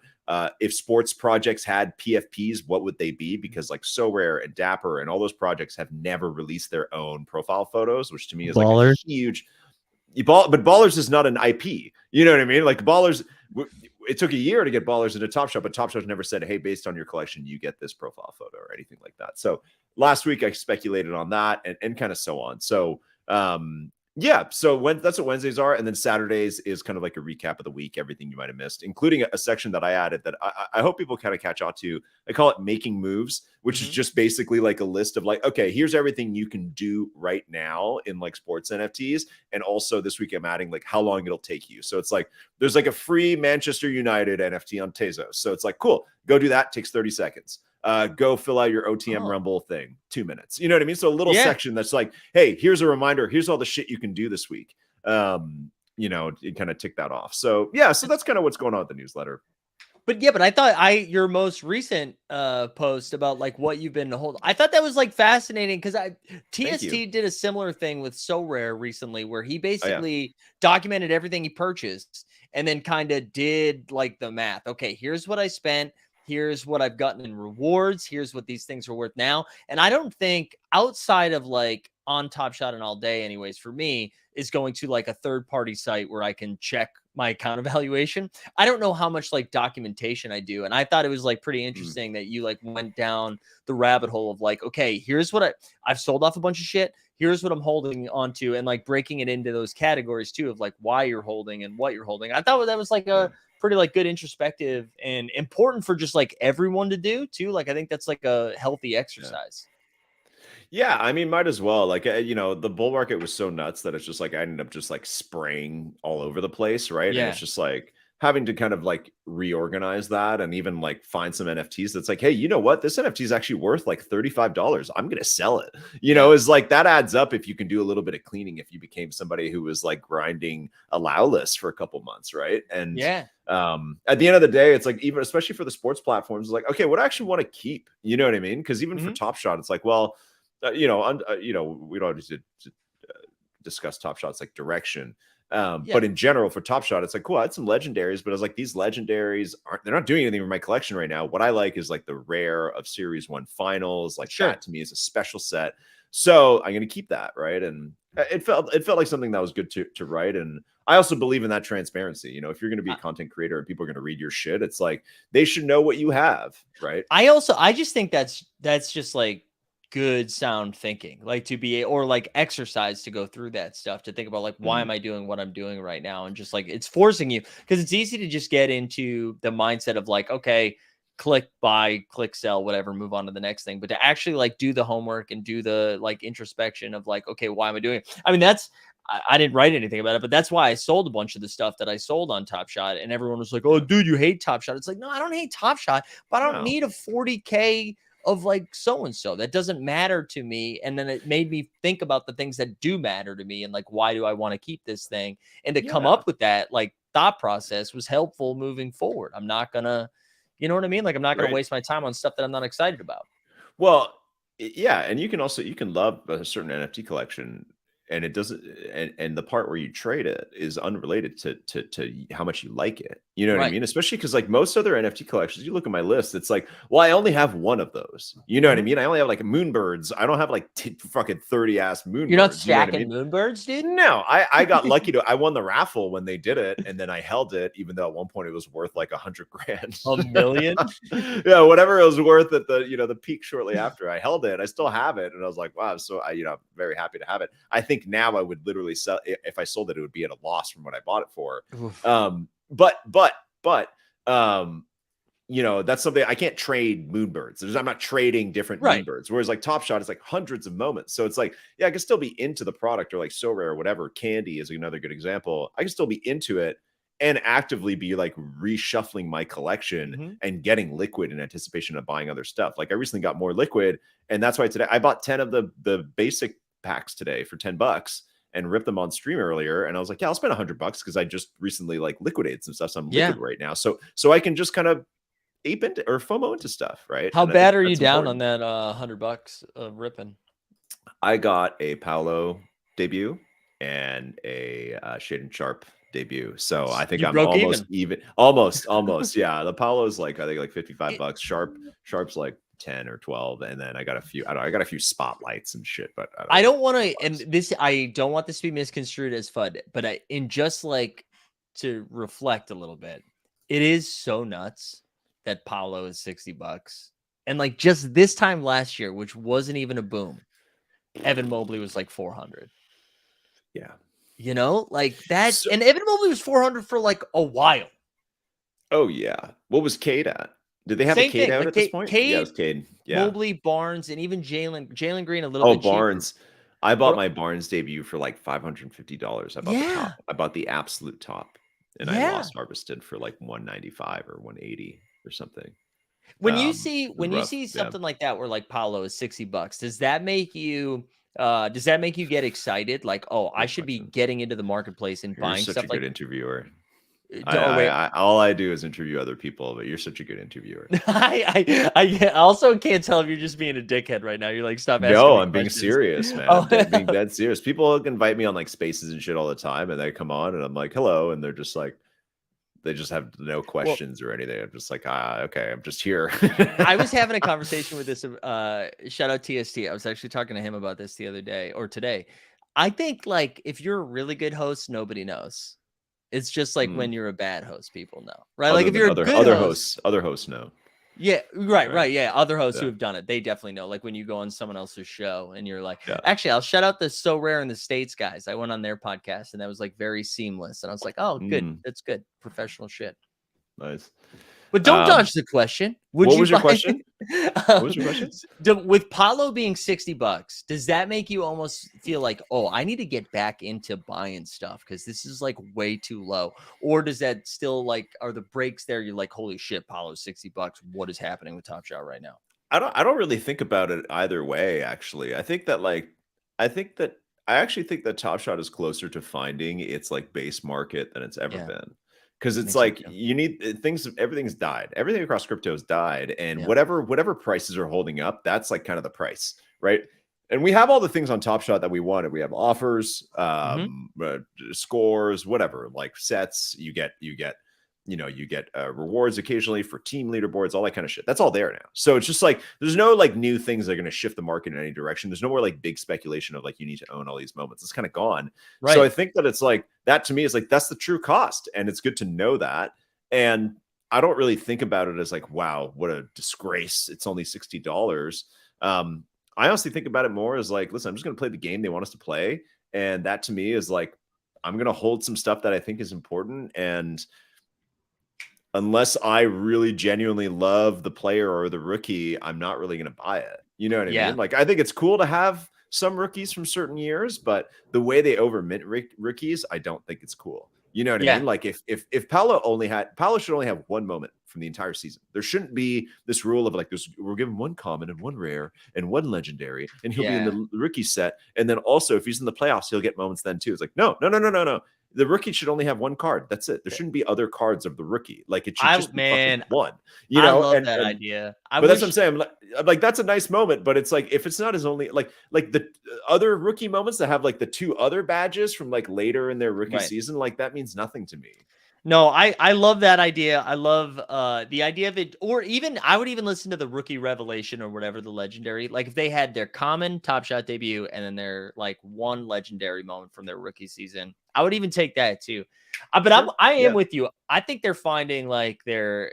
if sports projects had PFPs, what would they be? Because like So Rare and Dapper and all those projects have never released their own profile photos, which to me is like a huge... But Ballers is not an IP. You know what I mean? Like Ballers, it took a year to get Ballers into Top Shot, but Top Shot's never said, hey, based on your collection, you get this profile photo or anything like that. So last week I speculated on that and kind of so on. So Yeah, so that's what Wednesdays are, and then Saturdays is kind of like a recap of the week, everything you might have missed, including a section that I added that I hope people kind of catch on to. I call it "Making Moves," which is just basically like a list of like, okay, here's everything you can do right now in like sports NFTs, and also this week I'm adding like how long it'll take you. So it's like there's like a free Manchester United NFT on Tezos, so it's like cool, go do that, takes 30 seconds. Go fill out your OTM Rumble thing, 2 minutes. You know what I mean? So a little section that's like, hey, here's a reminder. Here's all the shit you can do this week. You know, you kind of tick that off. So yeah, so that's kind of what's going on with the newsletter. But yeah, but I thought your most recent post about like what you've been holding, I thought that was like fascinating because TST did a similar thing with Sorare recently where he basically documented everything he purchased and then kind of did like the math. Okay, here's what I spent. Here's what I've gotten in rewards. Here's what these things are worth now. And I don't think outside of like on Top Shot and All Day, anyways, for me, is going to like a third party site where I can check my account evaluation. I don't know how much like documentation I do. And I thought it was like pretty interesting that you like went down the rabbit hole of like, okay, here's what I've sold off a bunch of shit. Here's what I'm holding onto, and like breaking it into those categories too of like why you're holding and what you're holding. I thought that was like a pretty like good introspective and important for just like everyone to do too. Like, I think that's like a healthy exercise. Yeah, I mean, might as well. Like, you know, the bull market was so nuts that it's just like I ended up just like spraying all over the place, right? And it's just like having to kind of like reorganize that and even like find some NFTs that's like, hey, you know what? This NFT is actually worth like $35. I'm gonna sell it. You know, is like that adds up if you can do a little bit of cleaning, if you became somebody who was like grinding allow lists for a couple months, right? And at the end of the day, it's like, even especially for the sports platforms, like, okay, what I actually want to keep, you know what I mean? Because even for Top Shot, it's like, well, you know, we don't have to discuss Top Shot's like direction. But in general, for Top Shot, it's like, cool, I had some legendaries, but I was like, these legendaries they're not doing anything for my collection right now. What I like is like the rare of Series 1 finals. Like that to me is a special set. So I'm gonna keep that, right? And it felt like something that was good to write. And I also believe in that transparency. You know, if you're gonna be a content creator and people are gonna read your shit, it's like they should know what you have, right? I just think that's just like good sound thinking, like to be or like exercise to go through that stuff, to think about like why am I doing what I'm doing right now, and just like it's forcing you, because it's easy to just get into the mindset of like, okay, click buy, click sell, whatever, move on to the next thing. But to actually like do the homework and do the like introspection of like, okay, why am I doing it? I mean, that's I didn't write anything about it, but that's why I sold a bunch of the stuff that I sold on Top Shot. And everyone was like, oh, dude, you hate Top Shot. It's like, no, I don't hate Top Shot, but I don't need a 40K of like so-and-so. That doesn't matter to me. And then it made me think about the things that do matter to me and like, why do I want to keep this thing? And to come up with that like thought process was helpful moving forward. I'm not gonna, you know what I mean? Like, I'm not gonna waste my time on stuff that I'm not excited about. Well, yeah, and you can love a certain NFT collection, and it doesn't, and the part where you trade it is unrelated to how much you like it. You know what I mean? Especially because like most other NFT collections, you look at my list, it's like, well, I only have one of those. You know what I mean? I only have like moonbirds. I don't have like fucking 30 ass moonbirds. You're not stacking moonbirds, dude? No, I got lucky I won the raffle when they did it, and then I held it, even though at one point it was worth like 100 grand. $1 million? Yeah, whatever it was worth at the, you know, the peak shortly after. I held it. I still have it. And I was like, wow, so I'm very happy to have it. I think now I would literally sell, if I sold it, it would be at a loss from what I bought it for. But you know, that's something I can't trade moonbirds. I'm not trading different moonbirds. Whereas like Top Shot is like hundreds of moments. So it's like, yeah, I can still be into the product, or like So Rare or whatever. Candy is another good example. I can still be into it and actively be like reshuffling my collection and getting liquid in anticipation of buying other stuff. Like I recently got more liquid, and that's why today I bought 10 of the basic packs today for $10 and ripped them on stream earlier. And I was like, yeah, I'll spend $100 because I just recently like liquidated some stuff. So I'm liquid right now. So I can just kind of ape into or FOMO into stuff, right? How bad are you down on that $100 of ripping? I got a Paolo debut and a Shade and Sharp debut. So I think I'm almost even. Almost. Yeah. The Paolo's like, I think like $55. Sharp's like 10 or 12. And then I got a few, I got a few spotlights and shit, but I don't want to, and this, I don't want this to be misconstrued as FUD, but in just like to reflect a little bit, it is so nuts that Paolo is $60. And like just this time last year, which wasn't even a boom, Evan Mobley was like 400. Yeah. You know, like that. So, And Evan Mobley was 400 for like a while. oh yeah. What was Cade at? Did they have a Same Cade thing. out Like at this point? Yeah, it was Cade, Cade. Yeah. Mobley, Barnes, and even Jalen Green a little Oh, bit cheaper. Barnes. I bought But my Barnes debut for like $550. I bought the top. yeah, I bought the absolute top, and I yeah. lost harvested for like 195 or 180 or something. When you It was rough. see Yeah. something like that where like Paulo is $60, does that make you get excited? Like, oh, I Good should be question. getting into the marketplace and You're buying such stuff a like good interviewer. oh wait. All I do is interview other people, but you're such a good interviewer. I also can't tell if you're just being a dickhead right now. You're like, stop asking No, me I'm being questions. serious, man. Oh, Being dead serious. People invite me on like spaces and shit all the time, and they come on, and I'm like, hello, and they're just like, they just have no well, questions or anything. I'm just like, okay, I'm just here. I was having a conversation with this shout out TST. I was actually talking to him about this the other day or today. I think like if you're a really good host, nobody knows. It's just like Mm. when you're a bad host, people know. Right? Like Other if than you're a good host, other hosts know. yeah, right, Right. right. Yeah. Other hosts who Yeah. have done it, they definitely know. Like when you go on someone else's show and you're like, Yeah. actually, I'll shout out the So Rare in the States guys. I went on their podcast and that was like very seamless. And I was like, oh, good. Mm. That's good. Professional shit. Nice. But don't dodge the question. Would What you was your buy question? What was your question? with Paulo being $60? Does that make you almost feel like, oh, I need to get back into buying stuff because this is like way too low? Or does that still like are the breaks there? You're like, holy shit, Paulo's $60. What is happening with Top Shot right now? I don't really think about it either way, actually. I think that I actually think that Top Shot is closer to finding its like base market than it's ever Yeah, been. Because I it's think so like too. you need things, everything's died. Everything across crypto has died. And Yeah. whatever prices are holding up, that's like kind of the price, right? And we have all the things on Top Shot that we wanted. We have offers, Mhm. scores, whatever, like sets. You get rewards occasionally for team leaderboards, all that kind of shit. That's all there now. So it's just like there's no like new things that are going to shift the market in any direction. There's no more like big speculation of like you need to own all these moments. It's kind of gone. So I Right. think that it's like that to me is like that's the true cost, and it's good to know that. And I don't really think about it as like, wow, what a disgrace. It's only $60. I honestly think about it more as like, listen, I'm just going to play the game they want us to play, and that to me is like I'm going to hold some stuff that I think is important, and unless I really genuinely love the player or the rookie, I'm not really going to buy it. You know what I Yeah. mean? Like, I think it's cool to have some rookies from certain years, but the way they overmint rookies, I don't think it's cool. You know what I Yeah. mean? Like, if Paolo should only have one moment from the entire season. There shouldn't be this rule of like this. We're given one common and one rare and one legendary, and he'll be in Yeah. the rookie set. And then also, if he's in the playoffs, he'll get moments then too. It's like no, no, no, no, no, no. The rookie should only have one card. That's it. There shouldn't be other cards of the rookie. Like it should I just be fucking man, one, you I know? love that And idea. I but that's what I'm wish saying. I'm like that's a nice moment, but it's like if it's not his only like the other rookie moments that have like the two other badges from like later in their rookie right. season, like that means nothing to me. No, I love that idea. I love the idea of it, or even I would even listen to the rookie revelation or whatever the legendary. Like if they had their common Top Shot debut and then their like one legendary moment from their rookie season, I would even take that too. But Sure. I am Yeah. with you. I think they're finding like their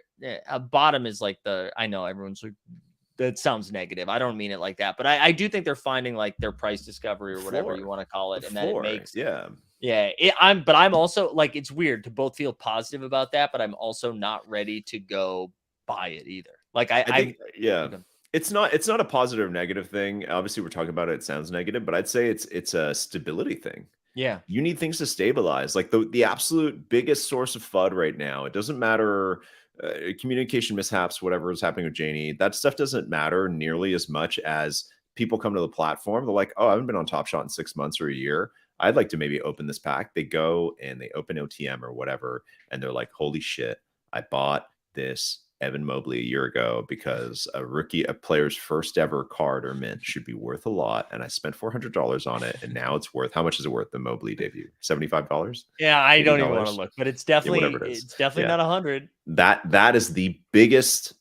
bottom is like the. I know everyone's like that sounds negative. I don't mean it like that, but I do think they're finding like their price discovery or whatever you Floor. want to call it, The and that it floor. makes Yeah. yeah, I'm also like it's weird to both feel positive about that, but I'm also not ready to go buy it either. Like I think yeah. okay. It's not a positive or negative thing. Obviously, we're talking about it, it sounds negative, but I'd say it's a stability thing. Yeah. You need things to stabilize. Like the absolute biggest source of FUD right now, it doesn't matter communication mishaps, whatever is happening with Janie, that stuff doesn't matter nearly as much as people come to the platform. They're like, oh, I haven't been on Top Shot in 6 months or a year. I'd like to maybe open this pack. They go and they open OTM or whatever, and they're like, holy shit, I bought this Evan Mobley a year ago because a player's first ever card or mint should be worth a lot. And I spent $400 on it. And now it's worth, how much is it worth? The Mobley debut, $75, Yeah, I don't even want to $80. look, but Yeah, whatever it is. it's definitely Yeah. not 100. That is the biggest.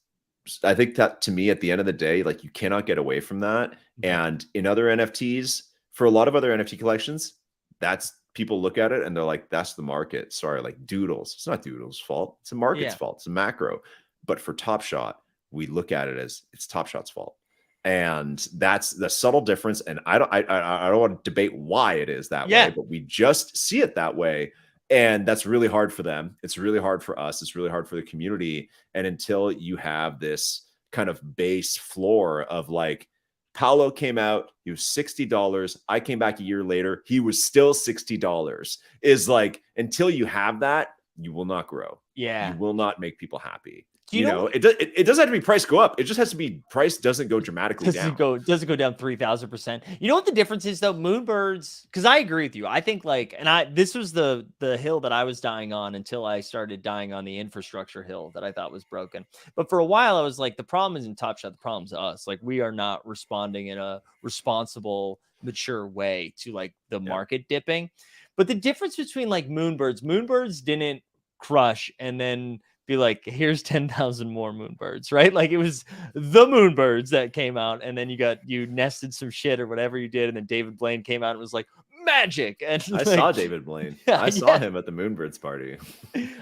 I think that to me, at the end of the day, like you cannot get away from that. Okay. And in other NFTs, for a lot of other NFT collections, that's people look at it and they're like, that's the market. Sorry, like Doodles. It's not Doodles' fault. It's a market's Yeah. fault. It's a macro. But for Top Shot, we look at it as it's Top Shot's fault. And that's the subtle difference. And I don't want to debate why it is that way, Yeah. but we just see it that way. And that's really hard for them. It's really hard for us. It's really hard for the community. And until you have this kind of base floor of like, Paolo came out, he was $60. I came back a year later, he was still $60. Is like, until you have that, you will not grow. Yeah. You will not make people happy. Do you know it doesn't have to be price go up. It just has to be price doesn't go dramatically down. Doesn't go down 3,000%. You know what the difference is though? Moonbirds, because I agree with you. I think like, and this was the hill that I was dying on until I started dying on the infrastructure hill that I thought was broken. But for a while I was like, the problem isn't Top Shot, the problem's us. Like we are not responding in a responsible, mature way to like the market dipping. But the difference between like Moonbirds didn't crush and then be like, here's 10,000 more Moonbirds, right? Like it was the Moonbirds that came out, and then you nested some shit or whatever you did, and then David Blaine came out and was like magic. And I saw David Blaine. I saw him at the Moonbirds party.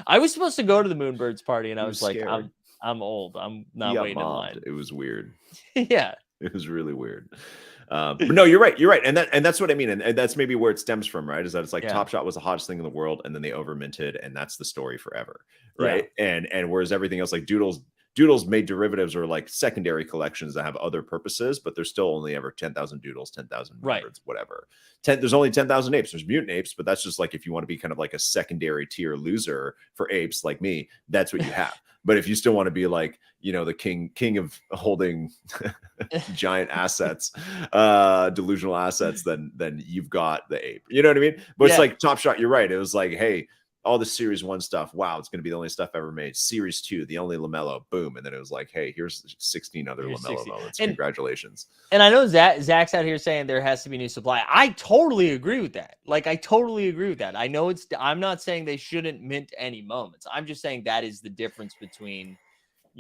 I was supposed to go to the Moonbirds party, and I was like, scared. I'm old. I'm not waiting in line. It was weird. Yeah. It was really weird. But no, you're right. You're right. And that's what I mean. And that's maybe where it stems from, right? Is that it's like Top Shot was the hottest thing in the world, and then they over minted, and that's the story forever. Right. Yeah. And whereas everything else, like Doodles made derivatives or like secondary collections that have other purposes, but there's still only ever 10,000 Doodles, 10,000 Moonbirds, whatever. There's only 10,000 apes. There's mutant apes, but that's just like if you want to be kind of like a secondary tier loser for apes like me, that's what you have. But if you still want to be like, the king of holding giant assets, delusional assets, then you've got the ape. You know what I mean? But it's like Top Shot, you're right. It was like, hey, all the Series 1 stuff, wow, it's going to be the only stuff ever made. Series 2, the only LaMelo, boom. And then it was like, hey, here's 16 other LaMelo moments. Congratulations. And I know Zach's out here saying there has to be new supply. I totally agree with that. Like, I totally agree with that. I know I'm not saying they shouldn't mint any moments. I'm just saying that is the difference between,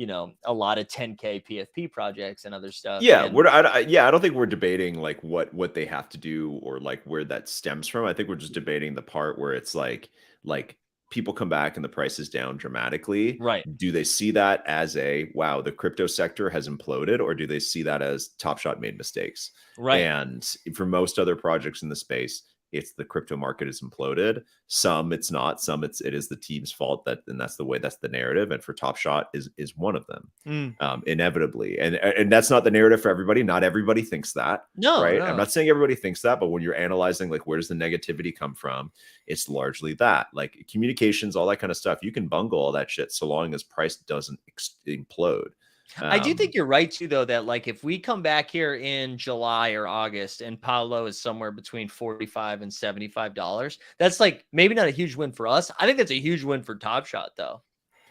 a lot of 10K PFP projects and other stuff. Yeah, I don't think we're debating like what they have to do or like where that stems from. I think we're just debating the part where it's like people come back and the price is down dramatically. Right. Do they see that as wow, the crypto sector has imploded, or do they see that as Top Shot made mistakes? Right. And for most other projects in the space, it's the crypto market is imploded. Some it's not. Some it is the team's fault, and that's the narrative. And for Top Shot is one of them, inevitably. And that's not the narrative for everybody. Not everybody thinks that. No, right. No. I'm not saying everybody thinks that, but when you're analyzing like where does the negativity come from, it's largely that, like communications, all that kind of stuff. You can bungle all that shit so long as price doesn't implode. I do think you're right too, though, that like if we come back here in July or August and Paolo is somewhere between $45 and $75, that's like maybe not a huge win for us. I think that's a huge win for Top Shot, though.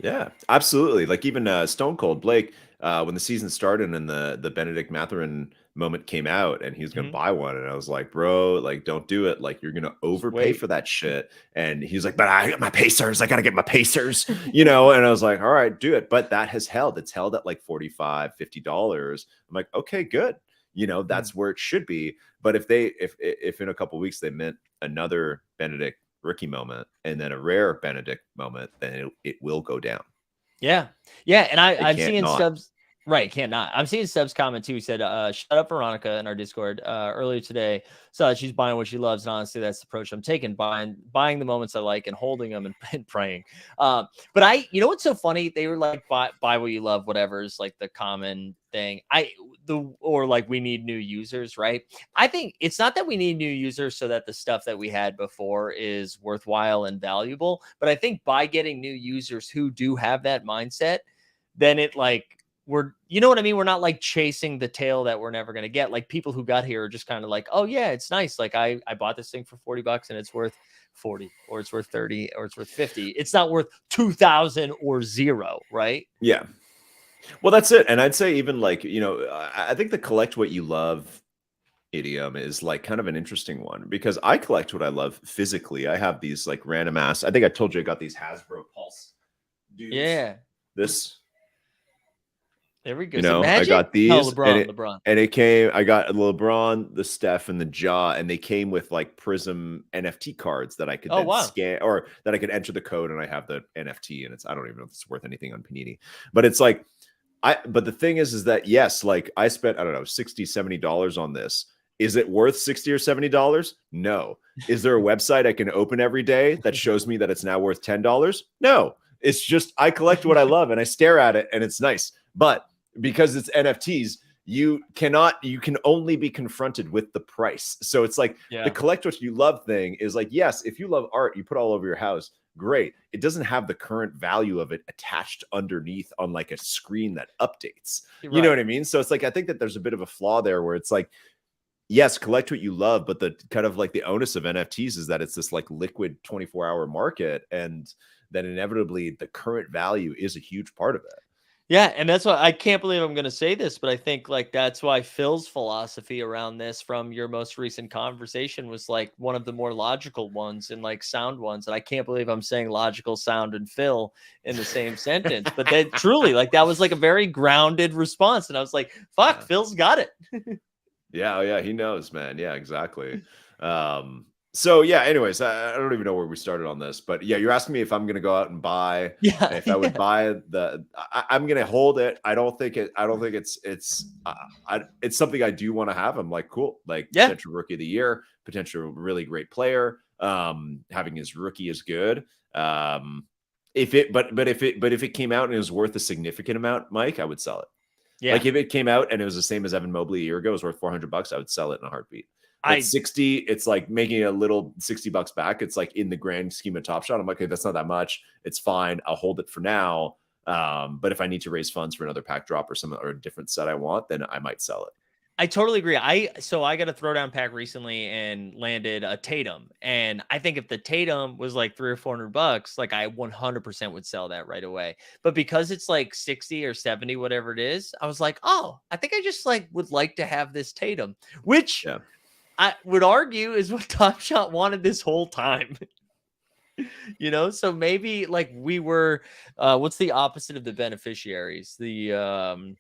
Yeah, absolutely. Like even Stone Cold Blake, when the season started and the Benedict Mathurin moment came out and he was going to buy one, and I was like, bro, like don't do it. Like you're going to overpay for that shit. And he's like, but I got my Pacers. I got to get my Pacers, And I was like, all right, do it. But that has held. It's held at like $45, $50. I'm like, okay, good. That's where it should be. But if in a couple of weeks they mint another Benedict rookie moment and then a rare Benedict moment, then it will go down. Yeah. And I'm seeing subs. Right, can't not. I'm seeing Subs comment too. He said, shut up, Veronica, in our Discord earlier today. So she's buying what she loves. And honestly, that's the approach I'm taking, buying the moments I like and holding them and praying. But what's so funny? They were like, buy what you love, whatever is like the common thing. Or like we need new users, right? I think it's not that we need new users so that the stuff that we had before is worthwhile and valuable. But I think by getting new users who do have that mindset, then it like, you know what I mean? We're not like chasing the tail that we're never going to get. Like people who got here are just kind of like, oh yeah, it's nice. Like I bought this thing for $40 and it's worth 40 or it's worth 30 or it's worth 50. It's not worth 2,000 or zero. Right. Yeah. Well, that's it. And I'd say even like, I think the collect what you love idiom is like kind of an interesting one because I collect what I love physically. I have these like random ass. I think I told you I got these Hasbro Pulse dudes. Yeah. There we go. I got these. LeBron. And it came, I got LeBron, the Steph, and the Ja, and they came with like Prism NFT cards that I could scan or that I could enter the code and I have the NFT and I don't even know if it's worth anything on Panini. But it's like, but the thing is that yes, like I spent, I don't know, $60-$70 on this. Is it worth $60 or $70? No. Is there a website I can open every day that shows me that it's now worth $10? No. It's just I collect what I love and I stare at it and it's nice. But because it's NFTs, you can only be confronted with the price. So it's like the collect what you love thing is like, yes, if you love art, you put all over your house, great. It doesn't have the current value of it attached underneath on like a screen that updates. You know what I mean? So it's like, I think that there's a bit of a flaw there where it's like, yes, collect what you love, but the kind of like the onus of NFTs is that it's this like liquid 24-hour market, and then inevitably the current value is a huge part of it. Yeah, and that's why I can't believe I'm going to say this, but I think like that's why Phil's philosophy around this from your most recent conversation was like one of the more logical ones and like sound ones. And I can't believe I'm saying logical, sound, and Phil in the same sentence, but that truly like that was like a very grounded response. And I was like, fuck, Phil's got it. Yeah, yeah, he knows, man. Yeah, exactly. So yeah, anyways, I don't even know where we started on this, but yeah, you're asking me if I'm gonna go out and buy, if I would buy I'm gonna hold it. I don't think it's something I do want to have. I'm like, cool, like potential rookie of the year, potential really great player. Having his rookie is good. If it came out and it was worth a significant amount, Mike, I would sell it. Yeah. Like if it came out and it was the same as Evan Mobley a year ago, it was worth $400, I would sell it in a heartbeat. At 60, it's like making a little $60 back. It's like in the grand scheme of Top Shot, I'm like, okay, that's not that much. It's fine. I'll hold it for now. But if I need to raise funds for another pack drop or a different set I want, then I might sell it. I totally agree. So I got a throwdown pack recently and landed a Tatum. And I think if the Tatum was like $300 or $400, like I 100% would sell that right away. But because it's like 60 or 70, whatever it is, I was like, oh, I think I just like would like to have this Tatum, which I would argue is what Top Shot wanted this whole time. You know, so maybe like we were, what's the opposite of the beneficiaries? The,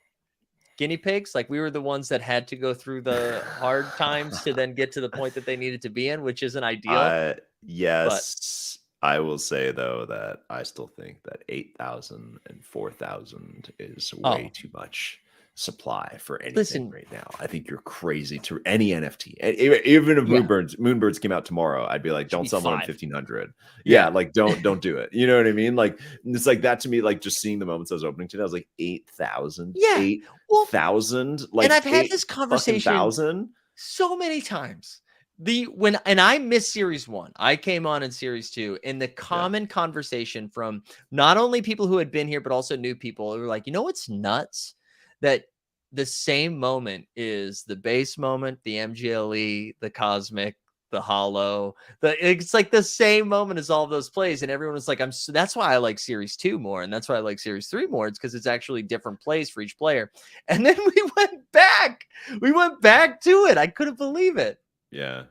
guinea pigs, like we were the ones that had to go through the hard times to then get to the point that they needed to be in, which isn't ideal. Yes, but I will say though that I still think that 8,000 and 4,000 is way too much supply for anything right now. I think you're crazy to any NFT. Even if Moonbirds came out tomorrow, I'd be like, don't sell more than 1,500. Yeah, like don't do it. You know what I mean? Like it's like that to me. Like just seeing the moments I was opening today, I was like 8,000. Yeah, 8,000. Like, and I've had this conversation so many times. And I missed series 1, I came on in series 2, and the common conversation from not only people who had been here but also new people who were like, you know what's nuts? That the same moment is the base moment, the MGLE, the cosmic, the hollow. It's like the same moment as all of those plays, and everyone was like, that's why I like series 2 more, and that's why I like series 3 more. It's because it's actually different plays for each player. And then we went back to it. I couldn't believe it. Yeah.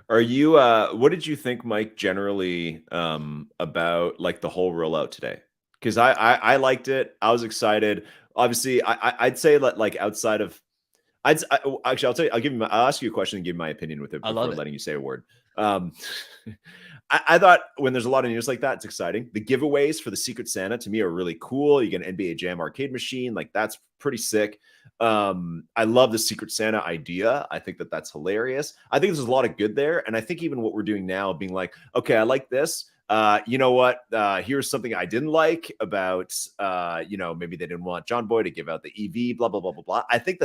Are you what did you think, Mike, generally about like the whole rollout today? Because I liked it. I was excited. Obviously, I'd say that like outside of, actually I'll tell you, I'll ask you a question and give my opinion with it before letting you say a word. I thought when there's a lot of news like that, it's exciting. The giveaways for the Secret Santa to me are really cool. You get an NBA Jam arcade machine, like that's pretty sick. I love the Secret Santa idea. I think that that's hilarious. I think there's a lot of good there, and I think even what we're doing now, being like, okay, I like this. You know what? Here's something I didn't like about, maybe they didn't want John Boy to give out the EV, blah, blah, blah, blah, blah. I think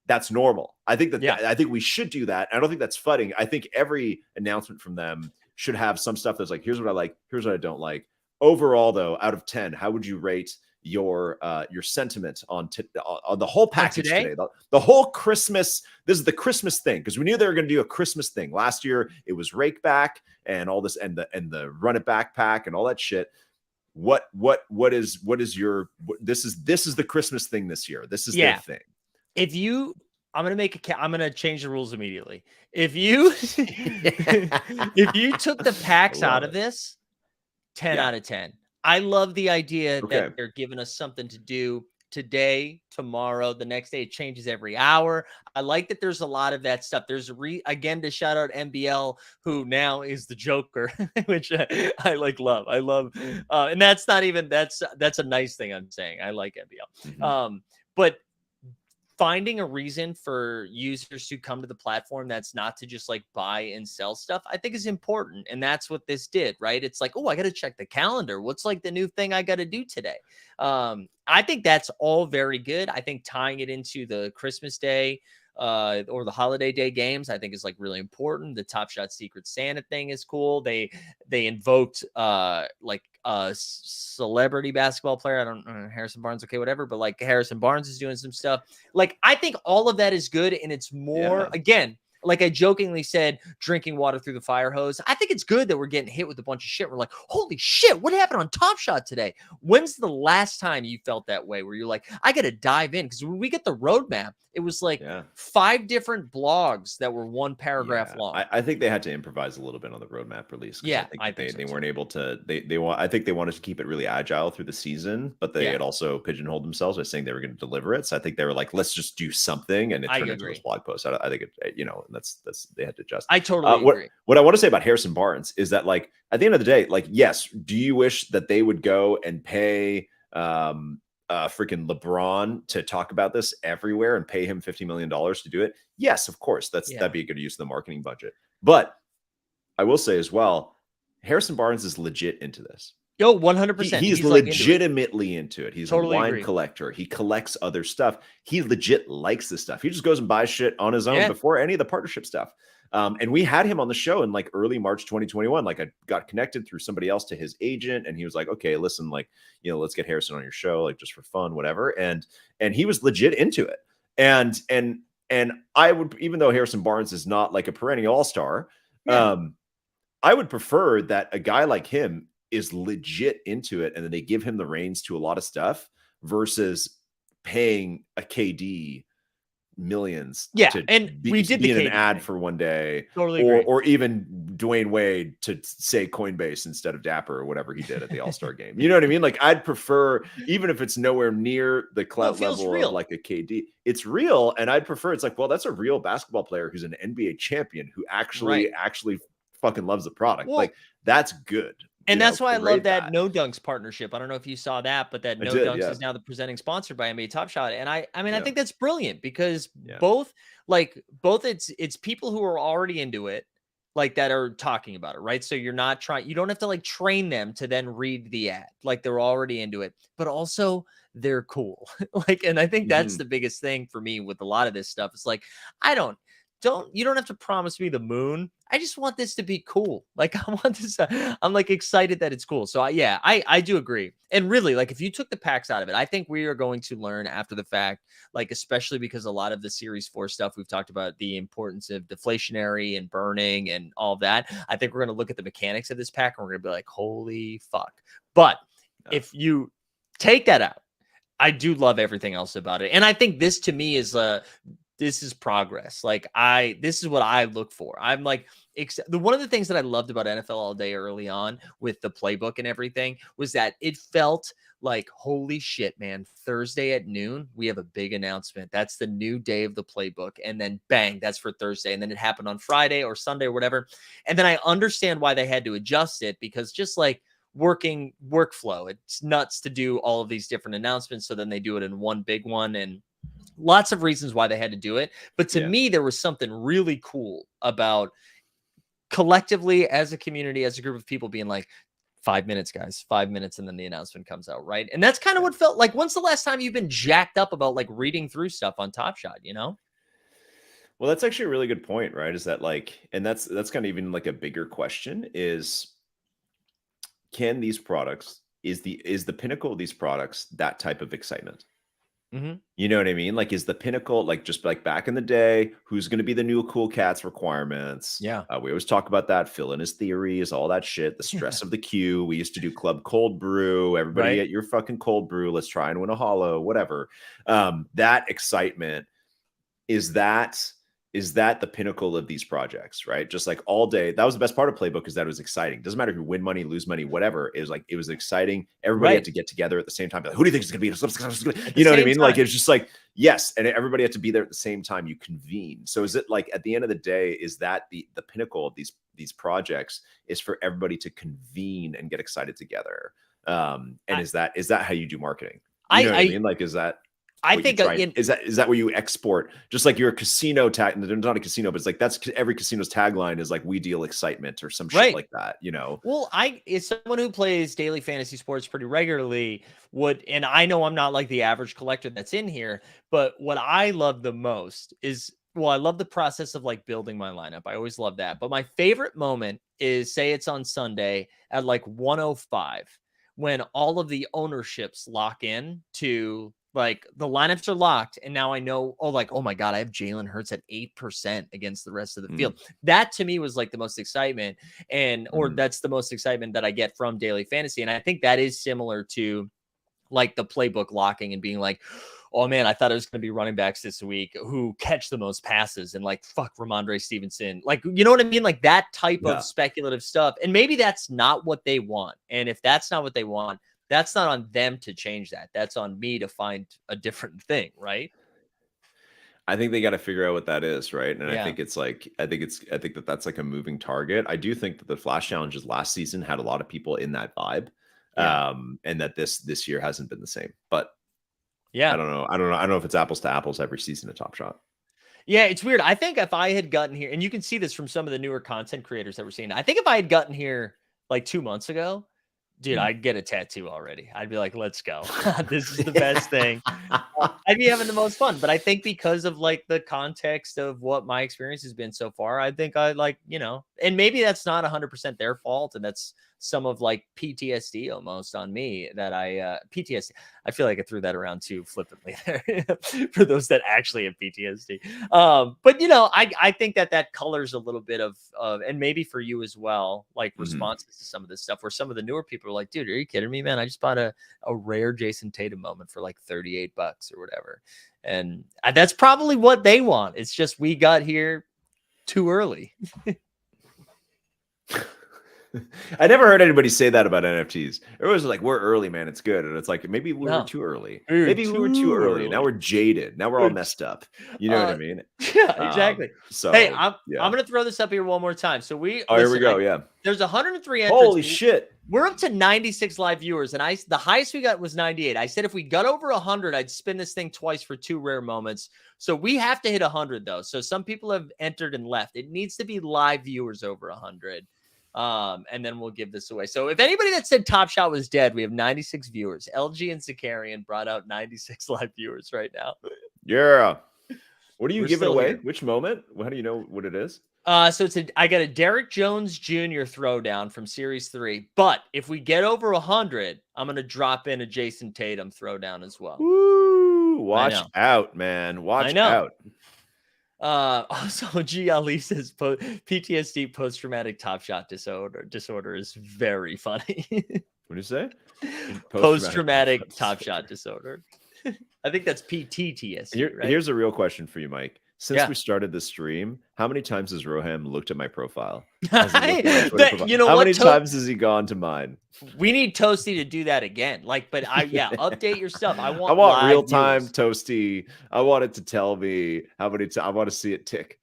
that's normal. I think I think we should do that. I don't think that's fudding. I think every announcement from them should have some stuff that's like, here's what I like, here's what I don't like. Overall, though, out of 10, how would you rate your sentiment on the whole package today? The whole Christmas. This is the Christmas thing, because we knew they were going to do a Christmas thing. Last year it was Rake Back and all this, and the Run It Back pack and all that shit. What is your this is the Christmas thing this year. This is their thing. I'm going to change the rules immediately. If you if you took the packs out of this, 10 out of 10. I love the idea that they're giving us something to do today, tomorrow, the next day. It changes every hour. I like that there's a lot of that stuff. There's again to shout out MBL, who now is the Joker, which I love. I love, and that's not even that's a nice thing I'm saying. I like MBL. But finding a reason for users to come to the platform that's not to just like buy and sell stuff, I think is important. And that's what this did, right? It's like, oh, I got to check the calendar. What's like the new thing I got to do today? I think that's all very good. I think tying it into the Christmas Day or the holiday day games, I think is like really important. The Top Shot Secret Santa thing is cool. They invoked like a celebrity basketball player. I don't know, Harrison Barnes, okay, whatever, but like Harrison Barnes is doing some stuff. Like, I think all of that is good, and it's more again, like I jokingly said, drinking water through the fire hose. I think it's good that we're getting hit with a bunch of shit. We're like, holy shit, what happened on Top Shot today? When's the last time you felt that way where you're like, I got to dive in? Because when we get the roadmap, it was like 5 different blogs that were 1 paragraph long. I think they had to improvise a little bit on the roadmap release. I think they weren't able to. I think they wanted to keep it really agile through the season, but they had also pigeonholed themselves by saying they were going to deliver it. So I think they were like, let's just do something, and it turned into this blog post. I think it, that's they had to adjust. I totally agree. What I want to say about Harrison Barnes is that, like, at the end of the day, like, yes, do you wish that they would go and pay freaking LeBron to talk about this everywhere and pay him $50 million to do it? Yes, of course. That'd be a good use of the marketing budget. But I will say as well, Harrison Barnes is legit into this. Yo, 100%. He's legitimately into it. He's totally a wine collector. He collects other stuff. He legit likes this stuff. He just goes and buys shit on his own before any of the partnership stuff. And we had him on the show in like early March 2021. Like, I got connected through somebody else to his agent, and he was like, okay, listen, like, let's get Harrison on your show, like, just for fun, whatever. And he was legit into it. And I would, even though Harrison Barnes is not like a perennial all-star, I would prefer that a guy like him is legit into it, and then they give him the reins to a lot of stuff versus paying a KD millions to we did be in an ad for one day, or even Dwayne Wade to say Coinbase instead of Dapper or whatever he did at the All-Star game. You know what I mean? Like, I'd prefer, even if it's nowhere near the clout level of like a KD, it's real. And I'd prefer, it's like, well, that's a real basketball player who's an NBA champion who actually fucking loves the product. Like, that's good. And that's why I love that No Dunks partnership. I don't know if you saw that, but that No Dunks is now the presenting sponsor by NBA Top Shot. And I think that's brilliant because both it's people who are already into it, like, that are talking about it, right? So you don't have to like train them to then read the ad. Like, they're already into it, but also they're cool. Like, and I think that's the biggest thing for me with a lot of this stuff. It's like, you don't have to promise me the moon. I just want this to be cool. Like, I want this. I'm like excited that it's cool. So I do agree. And really, like, if you took the packs out of it, I think we are going to learn after the fact, like, especially because a lot of the Series 4 stuff we've talked about, the importance of deflationary and burning and all of that. I think we're going to look at the mechanics of this pack and we're going to be like, holy fuck. But if you take that out, I do love everything else about it. And I think this to me is this is progress. Like, this is what I look for. I'm like, one of the things that I loved about NFL All Day early on with the playbook and everything was that it felt like, holy shit, man, Thursday at noon, we have a big announcement. That's the new day of the playbook. And then bang, that's for Thursday. And then it happened on Friday or Sunday or whatever. And then I understand why they had to adjust it, because just like working workflow, it's nuts to do all of these different announcements. So then they do it in one big one, and lots of reasons why they had to do it. But to me, there was something really cool about collectively as a community, as a group of people being like, 5 minutes, guys, 5 minutes. And then the announcement comes out. Right. And that's kind of what felt like. When's the last time you've been jacked up about like reading through stuff on Top Shot, Well, that's actually a really good point, right? Is that like, and that's kind of even like a bigger question is, can these products, is the pinnacle of these products that type of excitement? You know what I mean? Like, is the pinnacle, like, just like back in the day, who's going to be the new Cool Cats requirements? We always talk about that. Phil and his theories, all that shit, the stress of the queue. We used to do Club Cold Brew. Everybody get your fucking cold brew. Let's try and win a hollow, whatever. That excitement, is that is that the pinnacle of these projects, right? Just like all day. That was the best part of Playbook, is that it was exciting. Doesn't matter if you win money, lose money, whatever. It was like, it was exciting. Everybody had Right. to get together at the same time. Like, who do you think is going to be? At the You know what I same mean? Like, time. it's just like, yes. And everybody had to be there at the same time. You convene. So is it like, at the end of the day, is that the pinnacle of these projects, is for everybody to convene and get excited together? And is that how you do marketing? You know what I mean? Like, is that I what you think try? in, Is that where you export? Just like your casino tag, not a casino, but it's like, that's every casino's tagline is like, we deal excitement or some shit right. like that, you know? Well, as someone who plays daily fantasy sports pretty regularly, and I know I'm not like the average collector that's in here, but what I love the most is, well, I love the process of like building my lineup. I always love that. But my favorite moment is, say it's on Sunday at like 1:05, when all of the ownerships lock in to, like, the lineups are locked, and now I know, oh, like, oh my God, I have Jalen Hurts at 8% against the rest of the field. That to me was like the most excitement, or that's the most excitement that I get from daily fantasy. And I think that is similar to like the playbook locking and being like, oh man, I thought it was going to be running backs this week who catch the most passes, and like, fuck, Ramondre Stevenson. Like, you know what I mean? Like that type of speculative stuff. And maybe that's not what they want. And if that's not what they want, that's not on them to change that. That's on me to find a different thing, right? I think they got to figure out what that is, right? And I Yeah. think it's like, I think that that's like a moving target. I do think that the Flash challenges last season had a lot of people in that vibe, Yeah. and that this year hasn't been the same. But Yeah. I don't know. I don't know if it's apples to apples every season of Top Shot. Yeah, it's weird. I think if I had gotten here, and you can see this from some of the newer content creators that we're seeing, I think if I had gotten here like 2 months ago, dude, I'd get a tattoo already. I'd be like, let's go. This is the best thing. I'd be having the most fun. But I think because of like the context of what my experience has been so far, I think I like, and maybe that's not 100% their fault. And that's some of like PTSD almost on me that PTSD. I feel like I threw that around too flippantly there for those that actually have PTSD. But I think that colors a little bit of, and maybe for you as well, like responses to some of this stuff where some of the newer people are like, dude, are you kidding me, man? I just bought a rare Jason Tatum moment for like $38 or whatever. And that's probably what they want. It's just, we got here too early. I never heard anybody say that about NFTs. Everyone's like, we're early, man. It's good. And it's like, maybe we were too early. Maybe we were too early. Now we're jaded. Now we're all messed up. You know what I mean? Yeah, exactly. So hey, I'm going to throw this up here one more time. So here we go. Yeah. There's 103 entrants. Holy shit. We're up to 96 live viewers, and the highest we got was 98. I said if we got over 100, I'd spin this thing twice for 2 rare moments. So we have to hit 100 though. So some people have entered and left. It needs to be live viewers over 100. And then we'll give this away. So if anybody that said Top Shot was dead, we have 96 viewers. LG and Zakarian brought out 96 live viewers right now. Yeah. What are you giving away? Here. Which moment? How do you know what it is? So I got a Derek Jones Jr. throwdown from Series 3. But if we get over 100, I'm going to drop in a Jason Tatum throwdown as well. Woo! Watch out, man. Watch out. Also, G. Ali says PTSD, post-traumatic Top Shot disorder is very funny. What do you say? Post-traumatic Top Shot disorder. I think that's PTTSD. Right? Here's a real question for you, Mike. Since we started the stream, how many times has Roham looked at my profile? How many times has he gone to mine? We need Toasty to do that again. Update your stuff. I want real time Toasty. I want it to tell me how many times. I want to see it tick.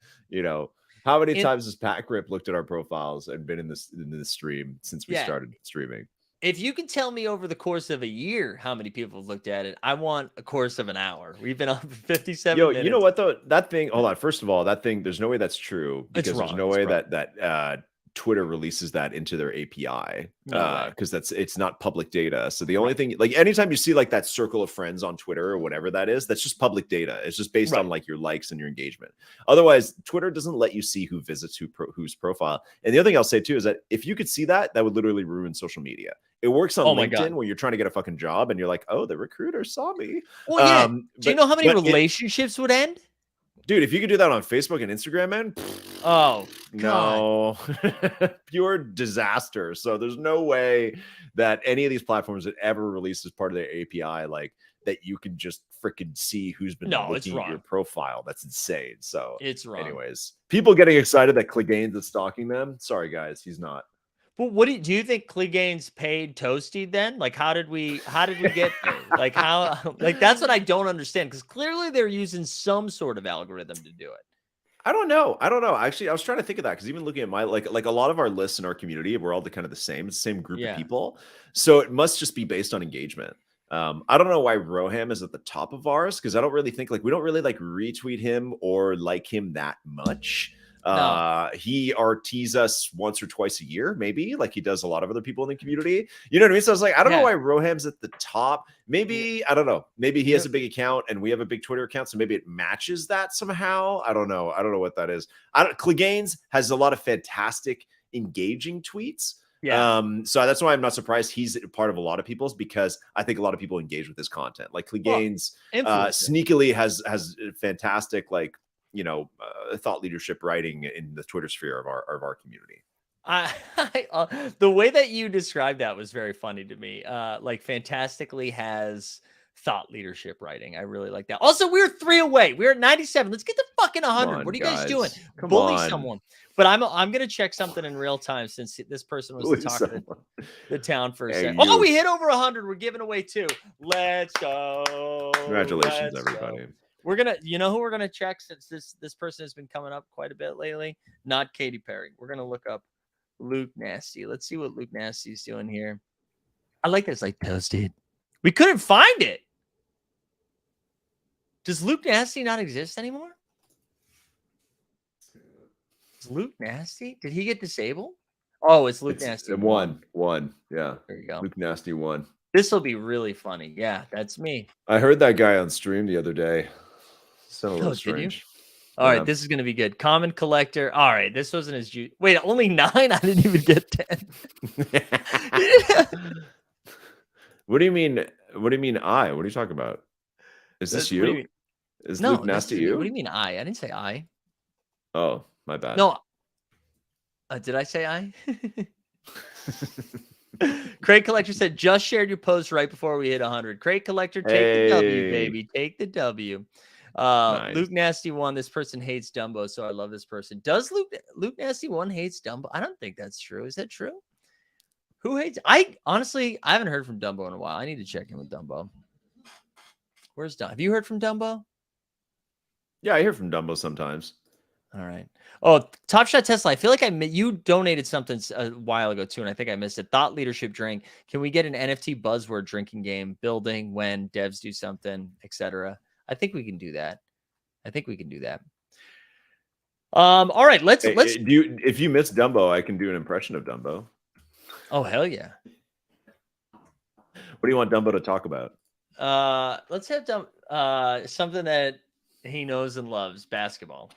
How many times has Pat Grip looked at our profiles and been in the stream since we started streaming? If you can tell me over the course of a year how many people have looked at it, I want a course of an hour. We've been on for 57 minutes. You know what though? That thing, hold on. First of all, that thing, there's no way that's true, because there's no way that Twitter releases that into their API, because it's not public data. So the only thing, like anytime you see like that circle of friends on Twitter or whatever that is, that's just public data. It's just based on like your likes and your engagement. Otherwise, Twitter doesn't let you see who visits whose profile. And the other thing I'll say too is that if you could see that would literally ruin social media. It works on LinkedIn when you're trying to get a fucking job and you're like, oh, the recruiter saw me. Well, yeah. Do you know how many relationships would end? Dude, if you could do that on Facebook and Instagram, man. Oh, no. Pure disaster. So there's no way that any of these platforms that ever release as part of their API, like that you can just freaking see who's been No, it's looking at your wrong. profile. That's insane. So, It's wrong. anyways, people getting excited that Clegane's is stalking them. Sorry, guys, he's not. But what do you think Clegane's paid Toasty then? Like, how did we get there? Like, how, like, that's what I don't understand, because clearly they're using some sort of algorithm to do it. I don't know. Actually, I was trying to think of that, because even looking at my like a lot of our lists in our community, we're all kind of the same. It's the same group of people. So it must just be based on engagement. I don't know why Roham is at the top of ours, because I don't really think, like, we don't really like retweet him or like him that much. No. He RTs us once or twice a year, maybe, like he does a lot of other people in the community. You know what I mean? So I was like, I don't know why Roham's at the top. Maybe, I don't know. Maybe he has a big account and we have a big Twitter account, so maybe it matches that somehow. I don't know. I don't know what that is. Clegane's has a lot of fantastic, engaging tweets. Yeah. So that's why I'm not surprised he's part of a lot of people's, because I think a lot of people engage with his content. Like Clegane's sneakily has fantastic, like, you know, thought leadership writing in the Twitter sphere of our community. The way that you described that was very funny to me. Like, fantastically has thought leadership writing. I really like that. Also, we're 3 away. We're at 97. Let's get to fucking 100. What are you guys doing? Bully someone. But I'm gonna check something in real time, since this person was talking the town for a second. Oh, we hit over 100. We're giving away 2. Let's go. Congratulations, everybody. We're gonna, you know who we're gonna check, since this person has been coming up quite a bit lately? Not Katy Perry. We're gonna look up Luke Nasty. Let's see what Luke Nasty is doing here. I like this, like, toasted. We couldn't find it. Does Luke Nasty not exist anymore? Is Luke Nasty? Did he get disabled? Oh, it's Luke Nasty. One. Yeah. There you go. Luke Nasty 1. This will be really funny. Yeah, that's me. I heard that guy on stream the other day. Sounded a little strange. All right, this is going to be good. Common collector. All right, this wasn't as juicy. Wait, only 9? I didn't even get 10. What do you mean? What do you mean I? What are you talking about? Is this you? Is Luke Nasty you? What do you mean I? I didn't say I. Oh, my bad. No. Did I say I? Craig Collector said, just shared your post right before we hit 100. Craig Collector, take the W, baby. Take the W. Nice. Luke Nasty 1. This person hates Dumbo, so I love this person. Does Luke Nasty 1 hates Dumbo? I don't think that's true. Is that true? Who hates? I haven't heard from Dumbo in a while. I need to check in with Dumbo. Where's Dumbo? Have you heard from Dumbo? Yeah, I hear from Dumbo sometimes. All right. Oh, Top Shot Tesla. I feel like you donated something a while ago too, and I think I missed it. Thought leadership drink. Can we get an NFT buzzword drinking game? Building when devs do something, etc. I think we can do that. All right. Let's. If you miss Dumbo, I can do an impression of Dumbo. Oh, hell yeah. What do you want Dumbo to talk about? Let's have something that he knows and loves: basketball.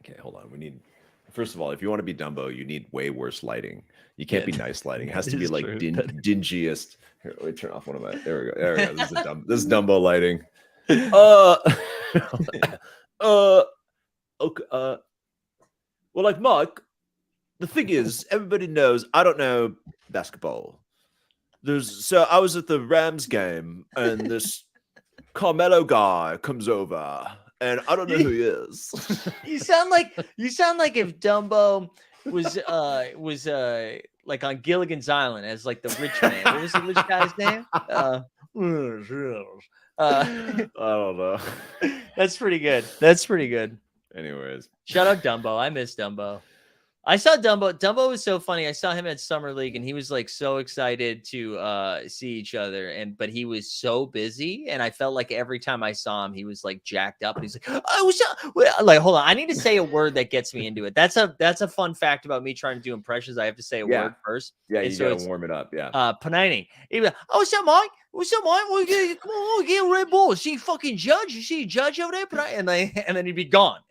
Okay, hold on. We need, first of all, if you want to be Dumbo, you need way worse lighting. You can't be nice lighting. It has to be like dingiest. Here, let me turn off one of my. There we go. There we go. This is Dumbo lighting. Okay. Well, like Mike, the thing is, everybody knows I don't know basketball. So I was at the Rams game, and this Carmelo guy comes over. And I don't know who he is. You sound like if Dumbo was like on Gilligan's Island as like the rich man. What was the rich guy's name? I don't know. That's pretty good. Anyways, shout out Dumbo. I miss Dumbo. I saw Dumbo. Dumbo was so funny. I saw him at Summer League, and he was like so excited to see each other. But he was so busy, and I felt like every time I saw him, he was like jacked up. And he's like, "Oh, like, hold on, I need to say a word that gets me into it." That's a fun fact about me trying to do impressions. I have to say a word first. Yeah, you gotta warm it up. Yeah. Panini. Oh, what's up, Mike? What's up, Mike? Come on, we get Red Bull. See fucking judge. You see a judge over there? And then he'd be gone.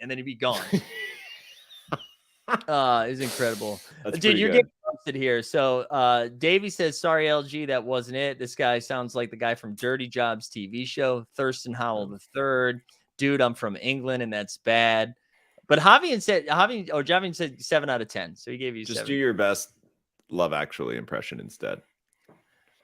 It's incredible. Dude, you're getting busted here. So Davey says, sorry, LG, that wasn't it. This guy sounds like the guy from Dirty Jobs TV show, Thurston Howell III. Dude, I'm from England, and that's bad. But Javian said 7 out of 10. So he gave you just 7. do your best Love Actually impression instead.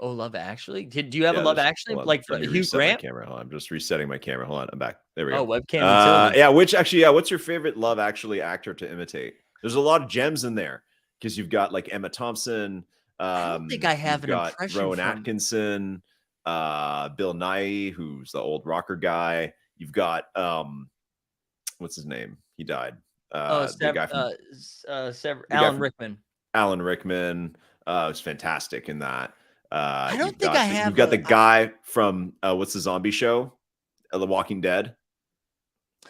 Oh, Love Actually. Do you have a Yeah, Love there's Actually hold on. like Let me Hugh reset my Grant? camera. Hold on. I'm just resetting my camera. Hold on. I'm back. There we Oh, go. webcam utility. Yeah, which actually, yeah, what's your favorite Love Actually actor to imitate? There's a lot of gems in there because you've got like Emma Thompson, I don't think I have you've an got impression Rowan from. Atkinson, Bill Nye, who's the old rocker guy. You've got what's his name? He died. Oh, The guy from the guy Alan from Rickman. Alan Rickman was fantastic in that. I don't You've think I got have the guy from what's the zombie show, The Walking Dead.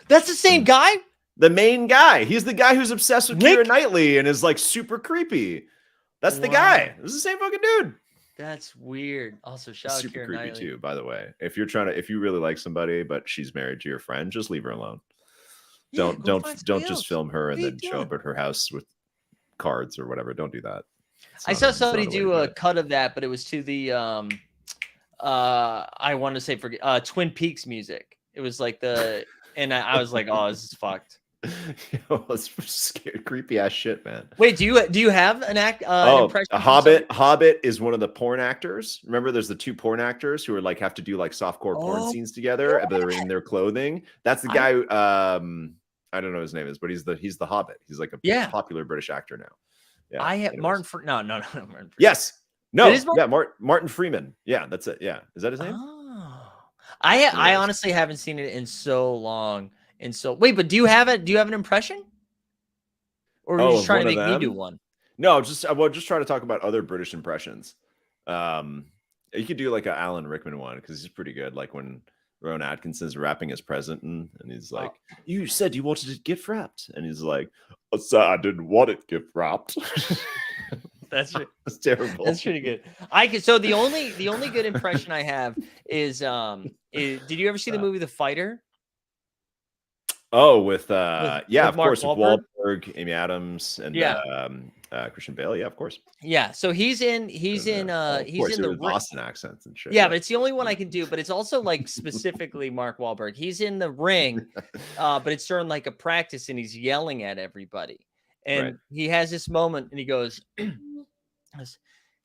That's the same And guy? the main guy. He's the guy who's obsessed with Keira Rick? Knightley and is like super creepy. That's the Wow. guy. This is the same fucking dude. That's weird. Also, He's shout out super Keira creepy Knightley. too, by the way. If you really like somebody, but she's married to your friend, just leave her alone. Yeah, go find Don't somebody just else. film her What and are you then show doing? up at her house with cards or whatever. Don't do that. I saw It's somebody not a way to do do a it. cut of that, but it was to the I want to say for Twin Peaks music. It was like I was like, oh, this is fucked. It's scary, creepy ass shit, man. Wait, do you have an Oh, impression a from somebody? Hobbit is one of the porn actors. Remember, there's the two porn actors who are like have to do like softcore porn Oh, scenes together, but they're in their clothing. That's the I guy. I don't know his name is, but he's the Hobbit. He's like a yeah. popular British actor now. Yeah. I have anyways. No, Martin Freeman. Yes. It No. is Martin? Yeah. Martin Freeman. Yeah, that's it. Yeah. Is that his name? Oh. I Anyways. honestly haven't seen it in so long. And so wait, but do you have an impression? Or are you just Of trying one to of make me do them? one? No, just try to talk about other British impressions. You could do like an Alan Rickman one because he's pretty good. Like when Rowan Atkinson's wrapping his present and he's like, "You said you wanted it gift wrapped," and he's like, "Oh, sir, I didn't want it gift wrapped." That's terrible. That's pretty good. So the only good impression I have is did you ever see the movie The Fighter? Oh, with of Mark course, with Wahlberg? Wahlberg, Amy Adams, and Christian Bale. Yeah, of course. Yeah, so he's in the Boston accents and shit. Yeah, but it's the only one I can do. But it's also like specifically Mark Wahlberg. He's in the ring, but it's during like a practice, and he's yelling at everybody. And he has this moment, and he goes, "Hey,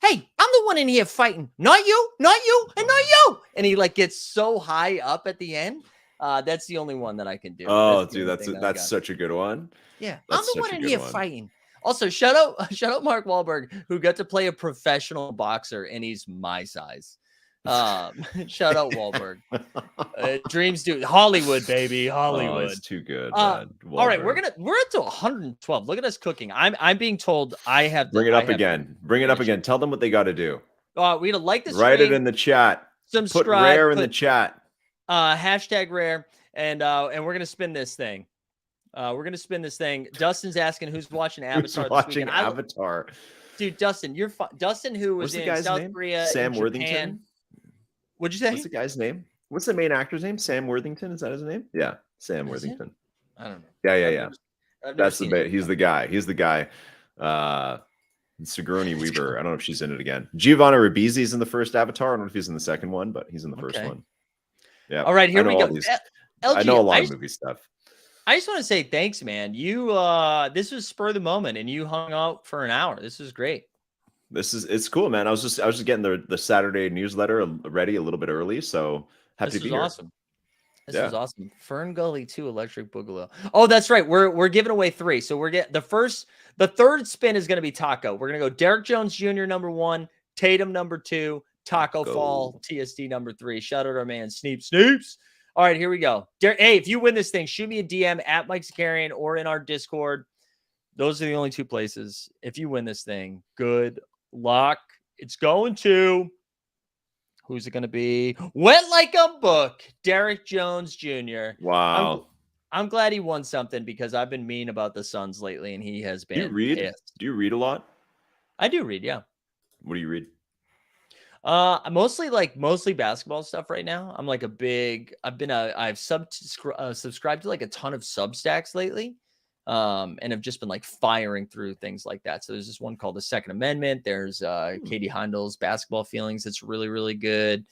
I'm the one in here fighting, not you, and not you." And he like gets so high up at the end. That's the only one that I can do. Oh, dude, that's such a good one. Yeah, I'm the one in here fighting. Also, shout out Mark Wahlberg, who got to play a professional boxer, and he's my size. Shout out Wahlberg. Dreams do Hollywood, baby, Hollywood. Oh, it's too good. All right, we're at to 112. Look at us cooking. I'm being told I have. Bring it up again. Bring it up again. Tell them what they got to do. We gotta like this. Write it in the chat. Subscribe. Put rare in the chat. Hashtag rare, and we're gonna spin this thing. Dustin's asking who's watching Avatar. Avatar. Dude, Dustin, Dustin, who was in South Korea, Sam Worthington. Japan. What'd you say? What's the guy's name? What's the main actor's name? Sam Worthington. Is that his name? Yeah, Sam Worthington. I don't know. Yeah. That's he's the guy. He's the guy. Sigourney Weaver. I don't know if she's in it again. Giovanna Ribisi's in the first Avatar. I don't know if he's in the second one, but he's in the first one. Yeah. All right, here we go. I know a lot of movie stuff. I just want to say thanks, man. You this was spur of the moment, and you hung out for an hour. This was great. It's cool, man. I was just getting the Saturday newsletter ready a little bit early, so happy to be here. Awesome. This is awesome. Fern Gully 2 Electric Boogaloo. Oh, that's right. We're giving away 3. So we're getting the third spin is going to be Taco. We're going to go Derek Jones Jr. number 1, Tatum number 2, Taco Fall TSD number 3. Shout out to our man Sneeps. All right, here we go. Hey, if you win this thing, shoot me a DM at Mike Zakarian or in our Discord. Those are the only 2 places. If you win this thing, good luck. It's going to... Who's it going to be? Wet like a book, Derek Jones Jr. Wow. I'm glad he won something because I've been mean about the Suns lately, and he has been. Do you read? Pissed. Do you read a lot? I do read, yeah. What do you read? Mostly basketball stuff right now. I'm like I've subscribed to like a ton of Substacks lately. And have just been like firing through things like that. So there's this one called the Second Amendment. There's Katie Heindl's Basketball Feelings. It's really, really good.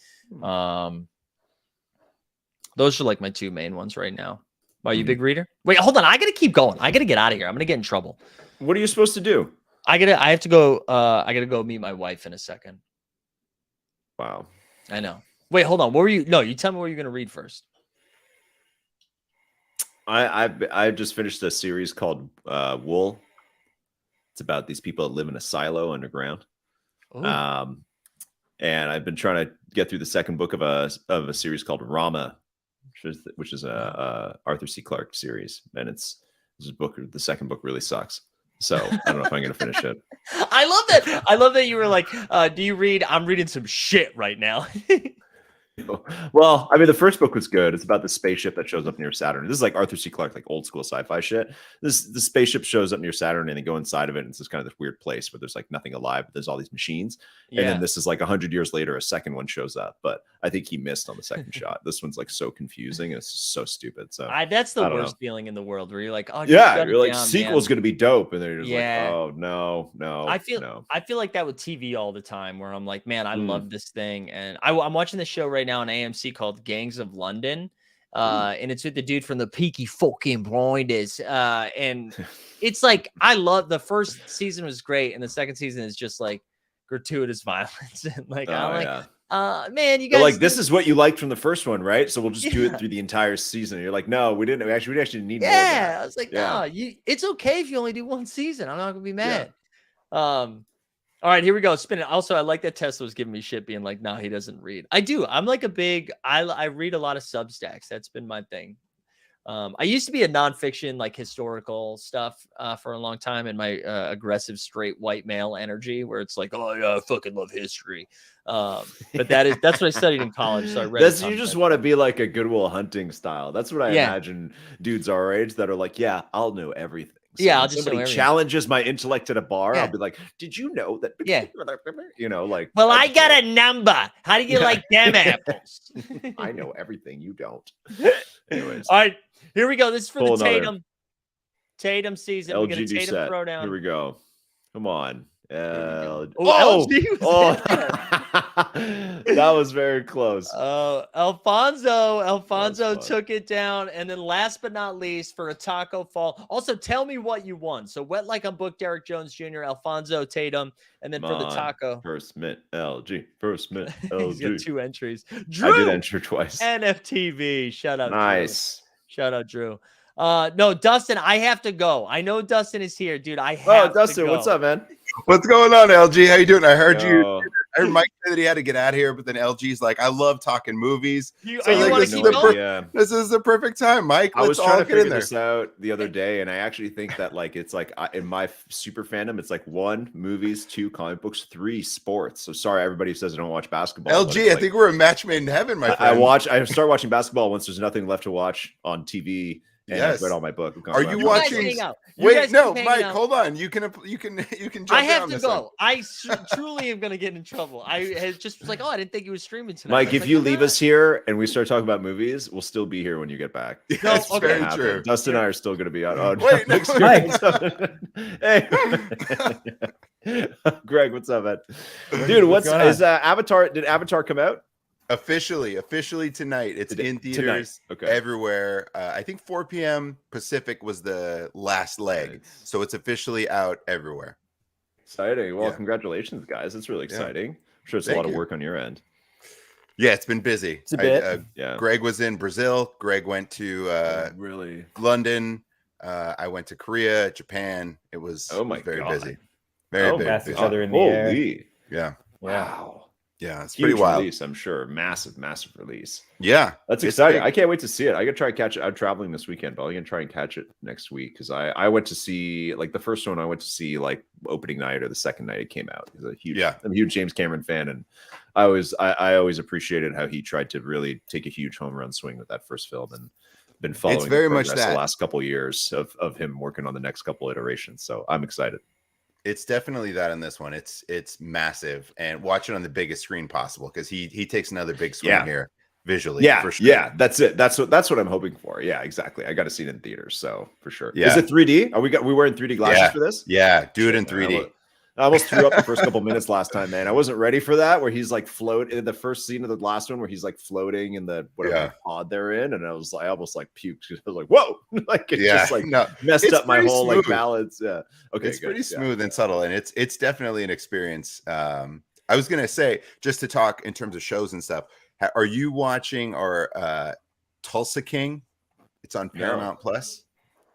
Those are like my 2 main ones right now. Are you a big reader? Wait, hold on. I got to keep going. I got to get out of here. I'm going to get in trouble. What are you supposed to do? I got to go meet my wife in a second. Wow. I know. Wait, hold on. What were you? No, you tell me what you're going to read first. I just finished a series called Wool. It's about these people that live in a silo underground. Ooh. And I've been trying to get through the second book of a series called Rama, which is a Arthur C. Clarke series, and the second book really sucks. So I don't know if I'm going to finish it. I love that. I love that you were like, do you read? I'm reading some shit right now. Well, I mean, the first book was good. It's about the spaceship that shows up near Saturn. This is like Arthur C. Clarke, like old school sci-fi shit. The spaceship shows up near Saturn, and they go inside of it, and it's just kind of this weird place where there's like nothing alive, but there's all these machines. And then this is like 100 years later, a second one shows up, but I think he missed on the second shot. This one's like so confusing and it's just so stupid. So that's the worst feeling in the world, where you're like, oh yeah, you're like, sequel's going to be dope, and then you're just like, oh no. I feel like that with TV all the time, where I'm like, man, I love this thing, and I'm watching this show right now on AMC called Gangs of London, and it's with the dude from the Peaky fucking Blinders, and it's like, I love, the first season was great, and the second season is just like gratuitous violence, and like man, you guys like, this is what you liked from the first one, right? So we'll just do it through the entire season. And you're like, no, we didn't. We actually need more of that. I was like, no, it's okay if you only do one season. I'm not gonna be mad. All right, here we go. Spin it. Also, I like that Tesla was giving me shit, being like, no, he doesn't read. I do. I'm like I read a lot of Substacks. That's been my thing. I used to be a nonfiction, like historical stuff for a long time, in my aggressive straight white male energy, where it's like, oh yeah, I fucking love history. But that's what I studied in college. So I read. You just want to be like a Goodwill Hunting style. That's what I imagine dudes our age that are like, yeah, I'll know everything. So I'll just somebody challenges my intellect at a bar, I'll be like, did you know that? You know, like, well, I got a number. How do you like them apples? I know everything you don't. Anyways, all right, here we go. This is for the Tatum season. We're gonna Tatum set. Throwdown. Here we go. Come on. LG that was very close. Alfonso took it down. And then last but not least, for a taco fall. Also, tell me what you won. So Wet Like I'm Booked, Derek Jones Jr., Alfonso, Tatum, and then for the taco. First mint LG. First mint LG. He's got 2 entries. Drew, I did enter twice. NFTV. Shout out. Nice. Drew. Shout out, Drew. No, Dustin, I have to go. I know Dustin is here, dude. I have Dustin, to go. what's up, man? What's going on, LG? How you doing? I heard I heard Mike say that he had to get out of here, but then LG's like, I love talking movies. This is the perfect time, Mike. I was trying to figure this out the other day, and I actually think that like it's like in my super fandom, it's like 1, movies, 2, comic books, 3, sports. So sorry, everybody who says I don't watch basketball. LG, I think we're a match made in heaven, my friend. I start watching basketball once there's nothing left to watch on TV. And I've read all my book. Are you watching? Wait, no, Mike, hold on. You can jump I have to go. I truly am gonna get in trouble. I just was like, oh, I didn't think he was streaming tonight. Mike, if you leave us here and we start talking about movies, we'll still be here when you get back. That's very true. Dustin and I are still gonna be out. Oh, wait, no, hey, Greg, what's up, man? Dude, is Avatar? Did Avatar come out? Officially tonight. It's in theaters everywhere. I think 4 p.m. Pacific was the last leg. So it's officially out everywhere. Exciting. Well, congratulations, guys. It's really exciting. I'm sure it's a lot of work on your end. Yeah, it's been busy. It's a bit. Greg was in Brazil. Greg went to London. I went to Korea, Japan. It was very busy. Very busy. Each other in the air. Yeah. Wow. Yeah, it's huge pretty wild. Release, I'm sure. Massive release. Yeah, that's exciting. Big. I can't wait to see it. I gotta try and catch it. I'm traveling this weekend, but I'm gonna try and catch it next week because I went to see like the first one. I went to see like opening night or the second night it came out. I'm a huge James Cameron fan, and I always appreciated how he tried to really take a huge home run swing with that first film, and been following it's very much the last couple of years of him working on the next couple iterations. So I'm excited. It's definitely that in this one. It's massive, and watch it on the biggest screen possible because he takes another big swing here visually. Yeah, for sure. Yeah, that's it. That's what I'm hoping for. Yeah, exactly. I got to see it in theaters, so for sure. Yeah. Is it 3D? Are we wearing 3D glasses for this? Yeah, do it in 3D. I almost threw up the first couple minutes last time, man. I wasn't ready for that. Where he's like floating in the first scene of the last one, where he's like floating in the whatever pod they're in, and I almost like puked. I was like, "Whoa!" Like it just like messed up my whole like balance. Yeah, okay, it's pretty smooth and subtle, and it's definitely an experience. I I was gonna say, just to talk in terms of shows and stuff. Are you watching Tulsa King? It's on Paramount Plus.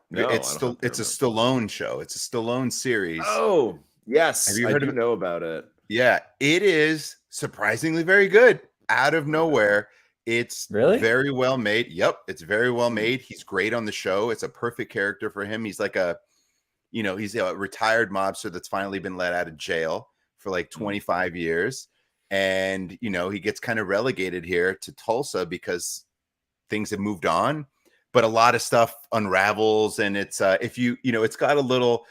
No, It's I don't still have it's a Paramount Stallone show. It's a Stallone series. Oh, yes. Have you I heard do of it? know about it. Yeah, it is surprisingly very good. Out of nowhere, it's very well made. Yep, it's very well made. He's great on the show. It's a perfect character for him. He's like he's a retired mobster that's finally been let out of jail for like 25 years. And, he gets kind of relegated here to Tulsa because things have moved on, but a lot of stuff unravels. And it's, it's got a little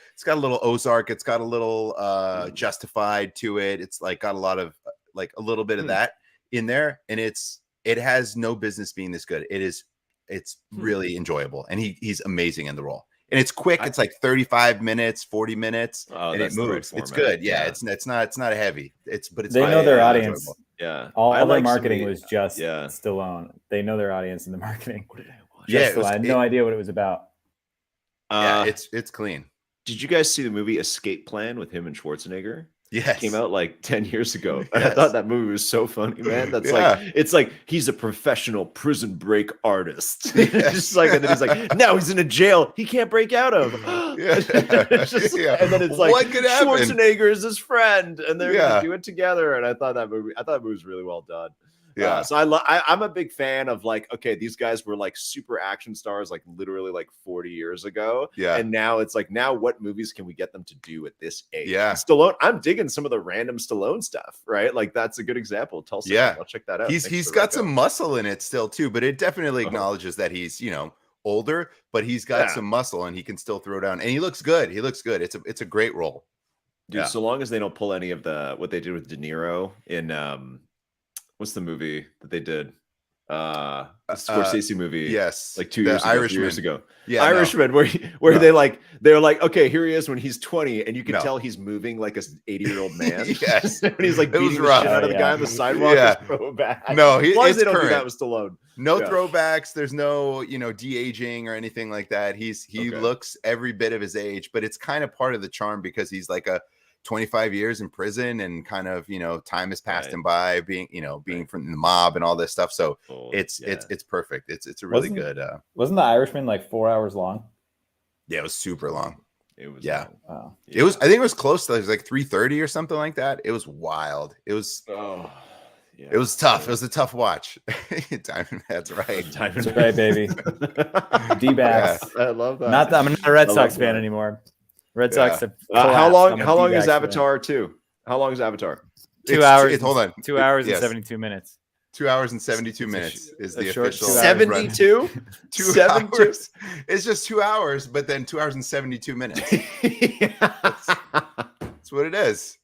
Ozark. It's got a little Justified to it. It's like got a lot of like a little bit of that in there. And it has no business being this good. It's really enjoyable. And he's amazing in the role. And it's quick. It's like 35 minutes, 40 minutes, and it moves. It's good. Yeah, it's not a heavy. They know their audience. Enjoyable. Yeah, all their marketing was just Stallone. They know their audience in the marketing. What did I watch? Yeah, I had no idea what it was about. Yeah, it's clean. Did you guys see the movie Escape Plan with him and Schwarzenegger? Yes. It came out like 10 years ago. Yes. I thought that movie was so funny, man. That's it's like he's a professional prison break artist. Just like, and then he's like, now he's in a jail he can't break out of. And then it's like, what could happen? Schwarzenegger is his friend, and they're gonna do it together. And I thought that movie was really well done. Yeah. So I'm a big fan of like, okay, these guys were like super action stars, like literally like 40 years ago. Yeah. And now it's like, now what movies can we get them to do at this age? Yeah. Stallone, I'm digging some of the random Stallone stuff, right? Like that's a good example. Tulsa. Yeah. I'll check that out. He's got some muscle in it still too, but it definitely acknowledges that he's, older, but he's got some muscle and he can still throw down, and he looks good. It's a great role. Dude, so long as they don't pull any of what they did with De Niro in what's the movie that they did? Scorsese movie. Yes. Like 2 years ago, 3 years ago. Yeah. Irishman, where they're like, okay, here he is when he's 20, and you can tell he's moving like a 80-year-old man. Yes. And he's like beating the shit out of the guy on the sidewalk. Yeah. Throwback. No, as long as they don't current. do that with Stallone. No throwbacks. There's no, de-aging or anything like that. He looks every bit of his age, but it's kind of part of the charm because he's like a 25 years in prison and kind of, time has passed him by being from the mob and all this stuff. So it's perfect. It's a really good. Wasn't The Irishman like 4 hours long? Yeah, it was super long. It was Wow. It was, I think it was close to like 3:30 or something like that. It was wild. It was it was tough. It was a tough watch. Diamond, that's right. That's right, baby. D-backs. I love that. I'm not a Red Sox fan anymore. Red Sox. How long is Avatar 2? How long is Avatar? 2 hours. Hold on. 2 hours and 72 minutes. 2 hours and 72 minutes is the official. 72? 2 hours. It's just 2 hours, but then 2 hours and 72 minutes. That's what it is.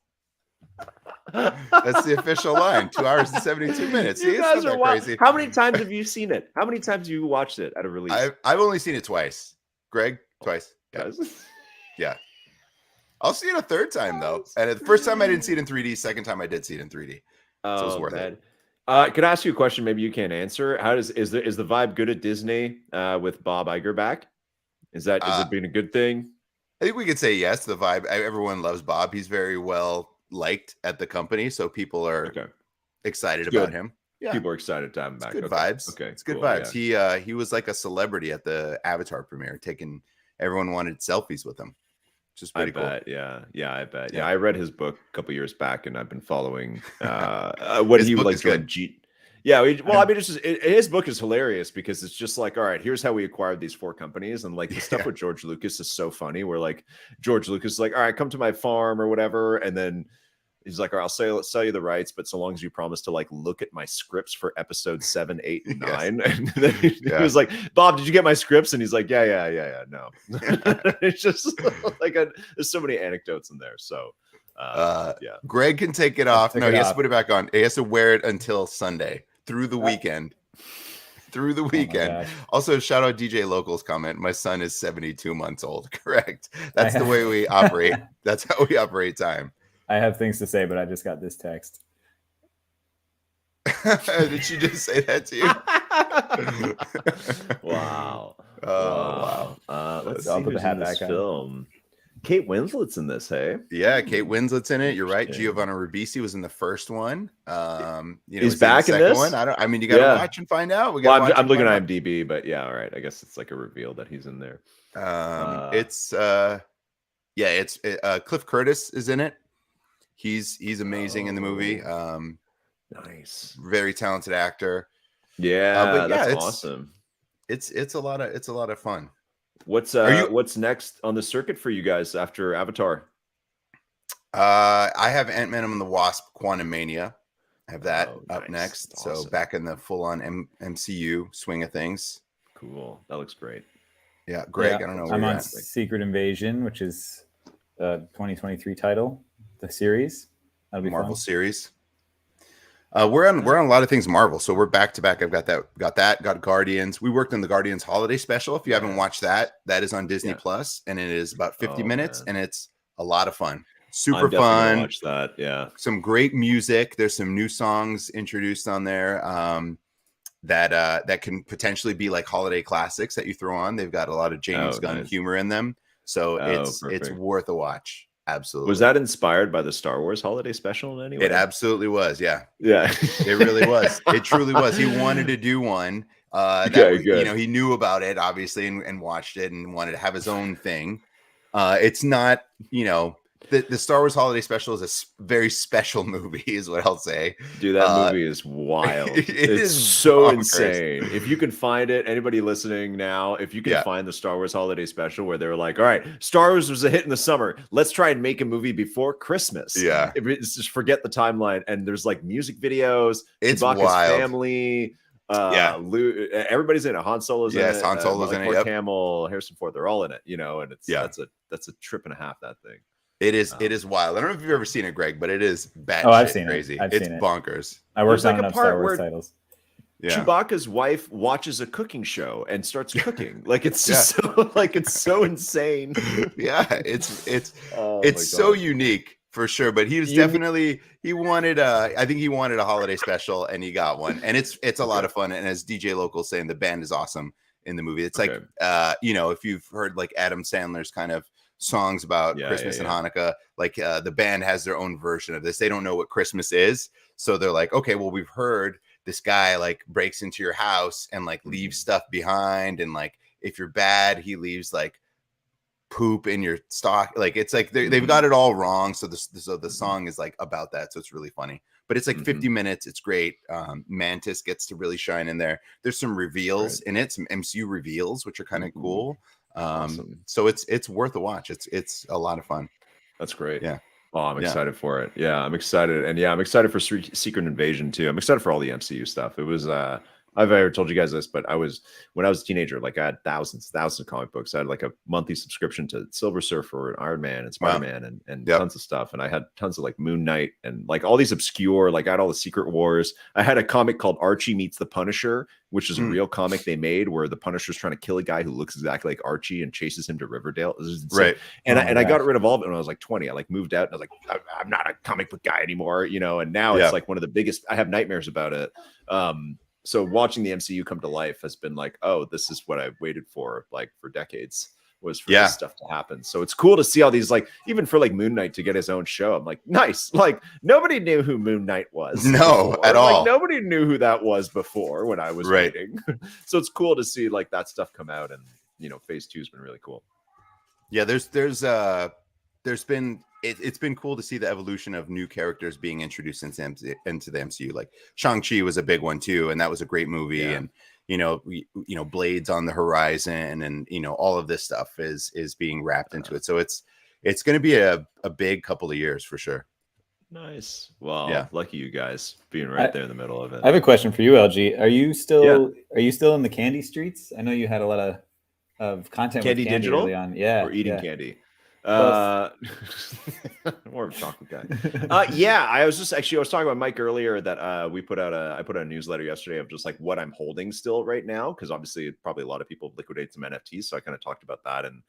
That's the official line. 2 hours and 72 minutes. See, You guys are crazy. How many times have you seen it? How many times have you watched it at a release? I've only seen it twice. Greg, twice. Guys. Yeah. I'll see it a third time though. And the first time I didn't see it in 3D. Second time I did see it in 3D. So it's worth it. Could I ask you a question? Maybe you can't answer. Is the vibe good at Disney with Bob Iger back? Is it been a good thing? I think we could say yes. The vibe. Everyone loves Bob. He's very well liked at the company, so people are excited about him. Yeah, people are excited to have him back. Good vibes. Okay, it's good vibes. Yeah. He was like a celebrity at the Avatar premiere. Everyone wanted selfies with him. Which is pretty cool. Yeah, I bet. Yeah, I read his book a couple years back, and I've been following what he would like to his book is hilarious because it's just like, all right, here's how we acquired these 4 companies, and like the stuff with George Lucas is so funny. Where like George Lucas is like, all right, come to my farm or whatever, and then he's like, all right, I'll sell you the rights, but so long as you promise to like look at my scripts for episodes 7, 8, and 9. And then he was like, Bob, did you get my scripts? And he's like, yeah, no. It's just like there's so many anecdotes in there. So Greg can take it off. No, he has to put it back on. He has to wear it until Sunday through the weekend. Through the weekend. Also, shout out DJ Local's comment. My son is 72 months old. Correct. That's the way we operate. That's how we operate time. I have things to say, but I just got this text. Did she just say that to you? Wow. Oh, wow. Let's I'll see put the who's hat in this back on. film. Kate Winslet's in this, hey? Yeah, Kate Winslet's in it. You're right. Giovanni Ribisi was in the first one. He's back in the second one. I mean, you got to watch and find out. I'm looking at IMDb, but yeah, all right. I guess it's like a reveal that he's in there. It's Cliff Curtis is in it. He's amazing in the movie. Nice, very talented actor. Yeah, that's awesome. It's a lot of fun. What's next on the circuit for you guys after Avatar? I have Ant-Man and the Wasp: Quantumania. I have that up next. That's awesome. So back in the full-on MCU swing of things. Cool. That looks great. Yeah, Greg. I don't know. I'm on Secret Invasion, which is the 2023 title, the series. That'll be Marvel fun. series. We're on a lot of things Marvel, so we're back to back. I've got Guardians. We worked on the Guardians holiday special. If you haven't watched that is on Disney Plus, and it is about 50 minutes, and it's a lot of fun. Super fun. Watch that. Yeah, some great music. There's some new songs introduced on there that can potentially be like holiday classics that you throw on. They've got a lot of James Gunn humor in them, so it's worth a watch. Absolutely. Was that inspired by the Star Wars holiday special in any way? It absolutely was. Yeah. It really was. It truly was. He wanted to do one. Good. He knew about it obviously and watched it and wanted to have his own thing. It's not, the Star Wars holiday special is a very special movie, is what I'll say. Dude, that movie is wild. It's so bonkers. Insane. If you can find it, anybody listening now, if you can find the Star Wars holiday special where they were like, all right, Star Wars was a hit in the summer. Let's try and make a movie before Christmas. Yeah. It's just forget the timeline. And there's like music videos. It's Chewbacca's wild. Family. Everybody's in it. Han Solo's in it. Yes, Han Solo's in it. Mark Hamill, Harrison Ford, they're all in it, and it's that's a trip and a half, that thing. It is wild. I don't know if you've ever seen it, Greg, but it is bad. I've seen crazy. I've it's seen it. Bonkers. I worked on enough Star Wars titles. Chewbacca's wife watches a cooking show and starts cooking. Like it's just it's so insane. Yeah, it's so unique for sure. But he was definitely he wanted I think he wanted a holiday special and he got one. And it's a lot of fun. And as DJ Local saying, the band is awesome in the movie. It's like if you've heard like Adam Sandler's kind of songs about Christmas and Hanukkah, like the band has their own version of this. They don't know what Christmas is, so they're like, okay, well, we've heard this guy like breaks into your house and like leaves stuff behind, and like if you're bad, he leaves like poop in your stock. Like it's like they've got it all wrong. So the song is like about that. So it's really funny. But it's like 50 minutes. It's great. Mantis gets to really shine in there. There's some reveals in it, some MCU reveals, which are kind of cool. Awesome. So it's worth a watch. It's a lot of fun. That's great. Yeah. Oh, I'm excited for it. Yeah, I'm excited. And I'm excited for Secret Invasion too. I'm excited for all the MCU stuff. It was I've ever told you guys this, but when I was a teenager, like I had thousands of comic books. I had like a monthly subscription to Silver Surfer and Iron Man and Spider-Man and tons of stuff. And I had tons of like Moon Knight and like all these obscure, like I had all the Secret Wars. I had a comic called Archie Meets the Punisher, which is a real comic they made where the Punisher's trying to kill a guy who looks exactly like Archie and chases him to Riverdale. Right. And I got rid of all of it when I was like 20. I like moved out and I was like, I'm not a comic book guy anymore, and now it's like one of the biggest, I have nightmares about it. So watching the MCU come to life has been like, oh, this is what I waited for, like for decades, was for this stuff to happen. So it's cool to see all these, like, even for like Moon Knight to get his own show. I'm like, nice. Like nobody knew who Moon Knight was. No, before. At all. Like, nobody knew who that was before when I was waiting. So it's cool to see like that stuff come out, and phase 2 has been really cool. Yeah, there's been it's been cool to see the evolution of new characters being introduced into the MCU. Like Shang-Chi was a big one too, and that was a great movie. And Blade's on the horizon, and all of this stuff is being wrapped into it. So it's going to be a big couple of years for sure. Nice. Well, lucky you guys being right there in the middle of it. I have a question for you, LG. Are you still in the candy streets? I know you had a lot of content Candy with candy digital early on. Yeah, or eating candy. More of a chocolate guy. I was talking about Mike earlier that I put out a newsletter yesterday of just like what I'm holding still right now, because obviously probably a lot of people liquidate some NFTs, so I kind of talked about that. And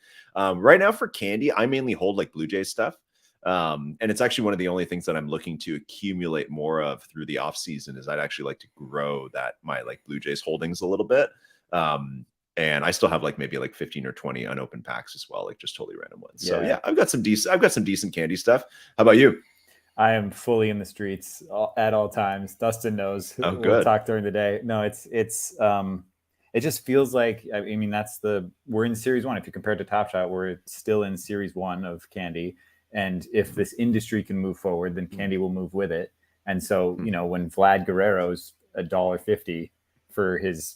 right now for candy, I mainly hold like Blue Jays stuff, and it's actually one of the only things that I'm looking to accumulate more of through the off season. Is I'd actually like to grow my like Blue Jays holdings a little bit. And I still have like maybe like 15 or 20 unopened packs as well, like just totally random ones. So yeah, I've got some decent candy stuff. How about you? I am fully in the streets at all times. Dustin knows. Oh, we'll good. talk during the day. No, it just feels like, I mean, we're in series 1. If you compare it to Top Shot, we're still in series 1 of candy. And if this industry can move forward, then candy will move with it. And so, you know, when Vlad Guerrero's $1.50 for his,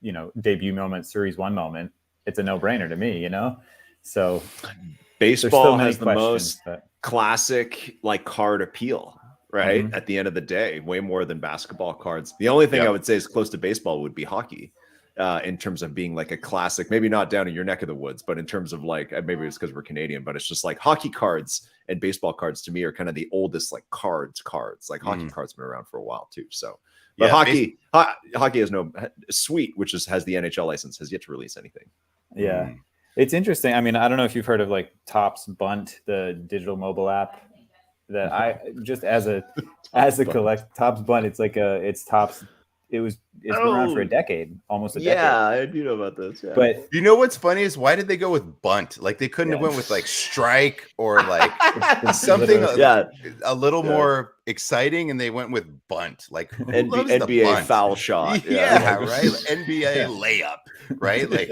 you know, debut moment, series 1 moment, it's a no-brainer to me, you know? So baseball has the most classic like card appeal, right? At the end of the day, way more than basketball cards. The only thing I would say is close to baseball would be hockey. In terms of being like a classic, maybe not down in your neck of the woods, but in terms of like, maybe it's because we're Canadian, but it's just like hockey cards and baseball cards to me are kind of the oldest like cards. Like hockey cards have been around for a while too. So, but hockey has no Sweet, which has the NHL license, has yet to release anything. Yeah. It's interesting. I mean, I don't know if you've heard of like Topps Bunt, the digital mobile app that I just as a collect Topps Bunt. It's like it's Topps. It's been around for a decade, almost a decade. Yeah, I do know about this. Yeah. But you know what's funny is why did they go with bunt? Like they couldn't have went with like strike or like something a little more exciting, and they went with bunt. Like NBA bunt? Foul shot. Yeah, right. NBA layup, right? Like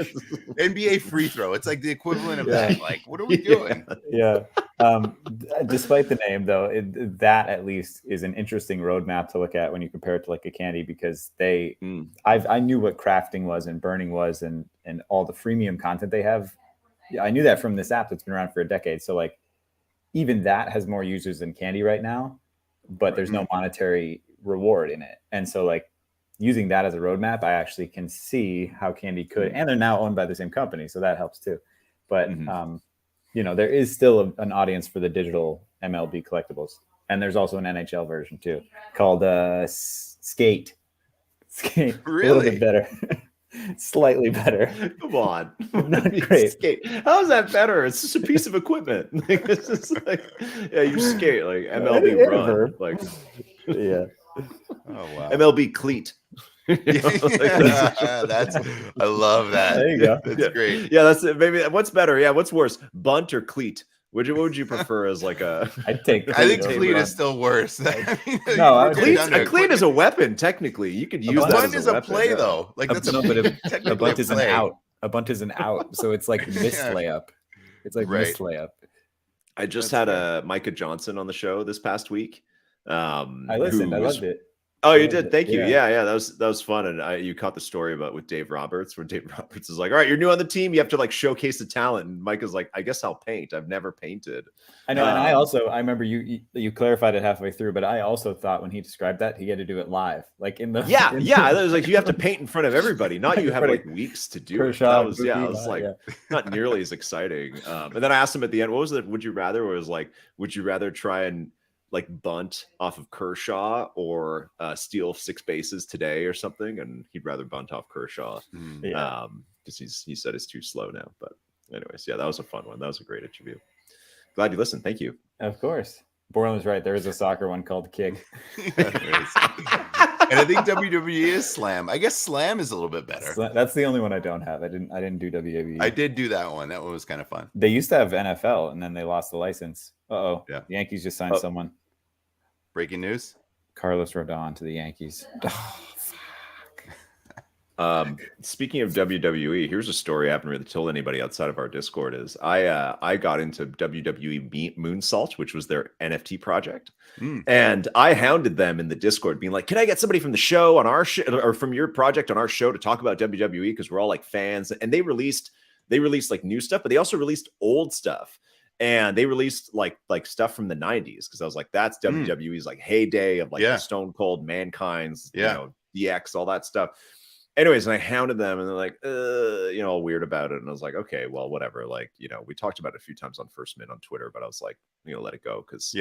NBA free throw. It's like the equivalent of that. Like, what are we doing? Yeah. Despite the name, though, that at least is an interesting roadmap to look at when you compare it to like a candy, because I knew what crafting was and burning was and all the freemium content they have. Yeah, I knew that from this app that's been around for a decade. So like even that has more users than candy right now, but there's no monetary reward in it. And so like using that as a roadmap, I actually can see how candy could, and they're now owned by the same company, so that helps too. But you know, there is still an audience for the digital MLB collectibles. And there's also an NHL version too, called Skate. Skate. Really? A little bit better. Slightly better. Come on. Not great. Skate. How is that better? It's just a piece of equipment. Like, it's just like, yeah, you skate like MLB run. Like, yeah. Oh wow. MLB cleat. I love that. There you go. That's great. Yeah, that's it. Maybe what's better? Yeah, what's worse, bunt or cleat? What would you prefer as like a? I think cleat is still worse. I mean, a cleat is a weapon. Technically, you could use that. Bunt is a play though. Like that's a bunt is an out. A bunt is an out. So it's like missed layup. It's like missed layup. I just had a Micah Johnson on the show this past week. I listened. I loved it. Oh, you did. Thank you. Yeah. That was fun. And you caught the story about with Dave Roberts, where Dave Roberts is like, "All right, you're new on the team. You have to like showcase the talent." And Mike is like, "I guess I'll paint. I've never painted." I know. And I remember you clarified it halfway through, but I also thought when he described that he had to do it live, like in the It was like you have to paint in front of everybody, not you have like weeks to do it. That was I was like not nearly as exciting. And then I asked him at the end, what was it? Would you rather? Where it was like, would you rather try and like bunt off of Kershaw or steal 6 bases today or something? And he'd rather bunt off Kershaw because he said it's too slow now. But anyways, yeah, that was a fun one. That was a great interview. Glad you listened. Thank you. Of course. Borland was right. There is a soccer one called Kick. And I think WWE is Slam. I guess Slam is a little bit better. That's the only one I don't have. I didn't do WWE. I did do that one. That one was kind of fun. They used to have NFL and then they lost the license. Yeah. The Yankees just signed someone. Breaking news: Carlos Rodon to the Yankees. Oh, fuck. Speaking of WWE, here's a story I haven't really told anybody outside of our Discord. Is I got into WWE Moonsault, which was their NFT project, and I hounded them in the Discord, being like, "Can I get somebody from the show on our show or from your project on our show to talk about WWE?" Because we're all like fans, and they released like new stuff, but they also released old stuff. And they released like stuff from the 90s, because I was like, that's WWE's like heyday of like the Stone Cold, Mankind's, you know, DX, all that stuff. Anyways, and I hounded them, and they're like, all weird about it. And I was like, okay, well, whatever. Like, we talked about it a few times on First Mint on Twitter, but I was like, let it go, because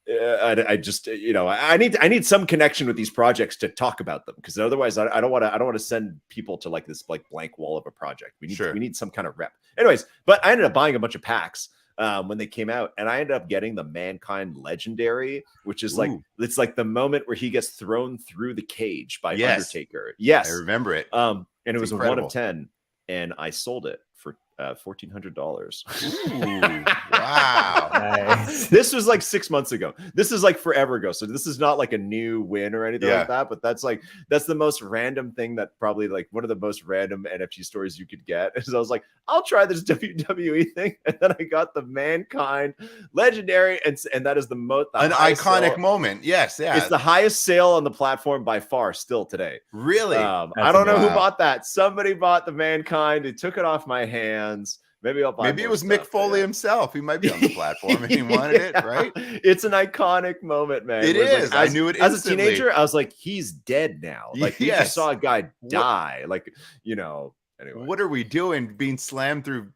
I just I need some connection with these projects to talk about them, because otherwise I don't want to send people to like this like blank wall of a project. We need some kind of rep. Anyways, but I ended up buying a bunch of packs when they came out, and I ended up getting the Mankind Legendary, which is like it's like the moment where he gets thrown through the cage by Undertaker. Yes, I remember it. And it was incredible. A 1 of 10. and I sold it for $1,400. Wow. Nice. This was like 6 months ago. This is like forever ago. So this is not like a new win or anything like that. But that's the most random thing that probably like one of the most random NFT stories you could get. And so I was like, I'll try this WWE thing. And then I got the Mankind Legendary. And that is an iconic moment. Yes. Yeah. It's the highest sale on the platform by far still today. Really? I don't know who bought that. Somebody bought the Mankind. It took it off my hands. Maybe I'll buy. Maybe it was Mick Foley himself. He might be on the platform and he wanted it, right? It's an iconic moment, man. It is. Like, I knew it as instantly. a teenager. I was like, he's dead now. Like, you just saw a guy die. Like, anyway. What are we doing? Being slammed through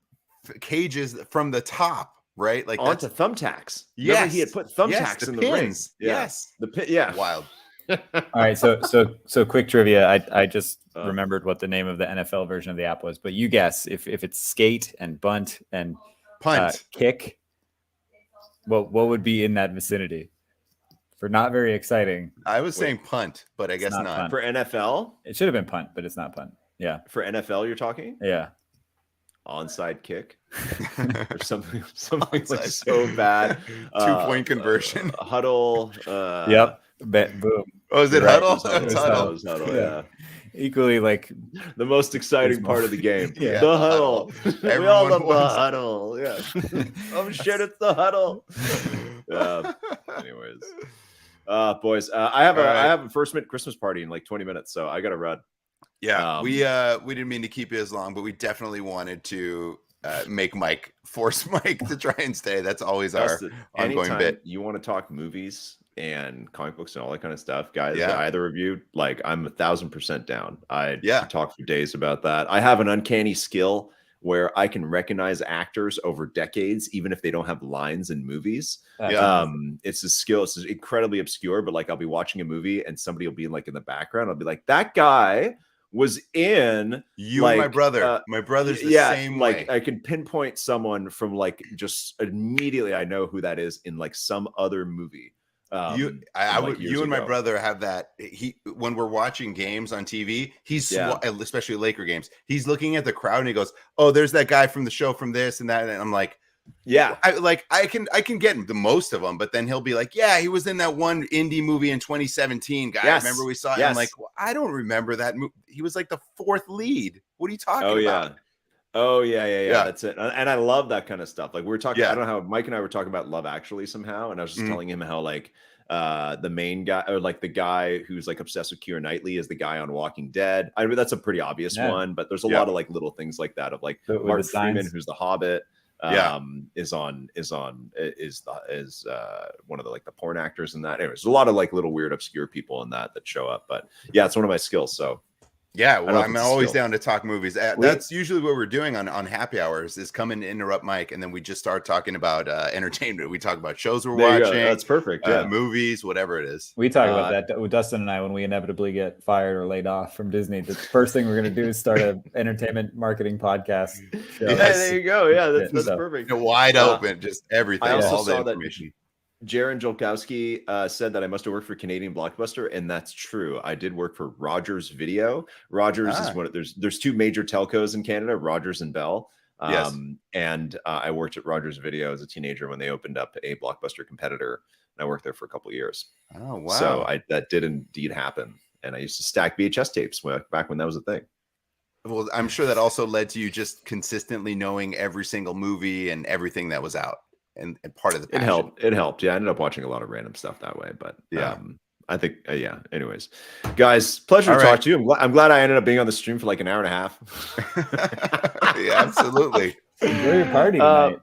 cages from the top, right? Like onto thumbtacks. Yes. Remember he had put thumbtacks in the rings. Yes. The pit. Yeah. Wild. All right, so quick trivia. I just remembered what the name of the NFL version of the app was, but you guess if it's skate and bunt and punt, kick, what would be in that vicinity? For not very exciting. I was saying punt, but I guess not. Punt. For NFL, it should have been punt, but it's not punt. Yeah. For NFL, you're talking? Yeah. Onside kick or something like so bad. 2-point conversion. Huddle. Yep. Boom. Oh, is it right. Huddle? It was Huddle. Yeah. Equally like the most exciting part of the game. Yeah. The huddle. We all love the wants... huddle. Yeah. Oh shit, it's the huddle. Anyways. Boys, I have a first mint Christmas party in like 20 minutes, so I gotta run. Yeah, we didn't mean to keep you as long, but we definitely wanted to force Mike to try and stay. That's always our ongoing bit. You want to talk movies and comic books and all that kind of stuff, guys? Either of you, like, I'm 1,000% down. I talk for days about that. I have an uncanny skill where I can recognize actors over decades, even if they don't have lines in movies. It's a skill. It's incredibly obscure, but like I'll be watching a movie and somebody will be like in the background. I'll be like, that guy was in you and my brother. My brother's the same way. I can pinpoint someone from like just immediately. I know who that is in like some other movie. You and my brother have that. When we're watching games on TV, especially Laker games, he's looking at the crowd and he goes, "Oh, there's that guy from the show from this and that," and I'm like, "Yeah, I can get the most of them," but then he'll be like, "Yeah, he was in that one indie movie in 2017, guy. Yes. Remember we saw it?" I'm like, well, I don't remember that movie. He was like the fourth lead. What are you talking about? Oh yeah. That's it. And I love that kind of stuff. Like we were talking, I don't know how Mike and I were talking about Love Actually somehow, and I was just telling him how like the main guy, or like the guy who's like obsessed with Keira Knightley is the guy on Walking Dead. I mean, that's a pretty obvious one, but there's a lot of like little things like that of like Martin Freeman, who's the Hobbit, is one of the like the porn actors in that. Anyways, there's a lot of like little weird obscure people in that show up, but yeah, it's one of my skills. So yeah, well, I'm always down to talk movies. That's usually what we're doing on happy hours, is come and interrupt Mike, and then we just start talking about entertainment. We talk about shows we're watching. That's perfect. Movies, whatever it is. We talk about that with Dustin and I when we inevitably get fired or laid off from Disney. The first thing we're going to do is start an entertainment marketing podcast show. Yeah, there you go. Yeah, that's perfect. Wide open, just everything. I also all saw the information. Jaron Jolkowski said that I must have worked for Canadian Blockbuster, and that's true. I did work for Rogers Video. Rogers is one of there's two major telcos in Canada, Rogers and Bell. And I worked at Rogers Video as a teenager when they opened up a Blockbuster competitor, and I worked there for a couple of years. Oh wow! So that did indeed happen, and I used to stack VHS tapes back when that was a thing. Well, I'm sure that also led to you just consistently knowing every single movie and everything that was out. And part of the passion. It helped. Yeah, I ended up watching a lot of random stuff that way. But I think anyways, guys, pleasure to talk to you. I'm glad I ended up being on the stream for like an hour and a half. Yeah, absolutely. Enjoy your party tonight.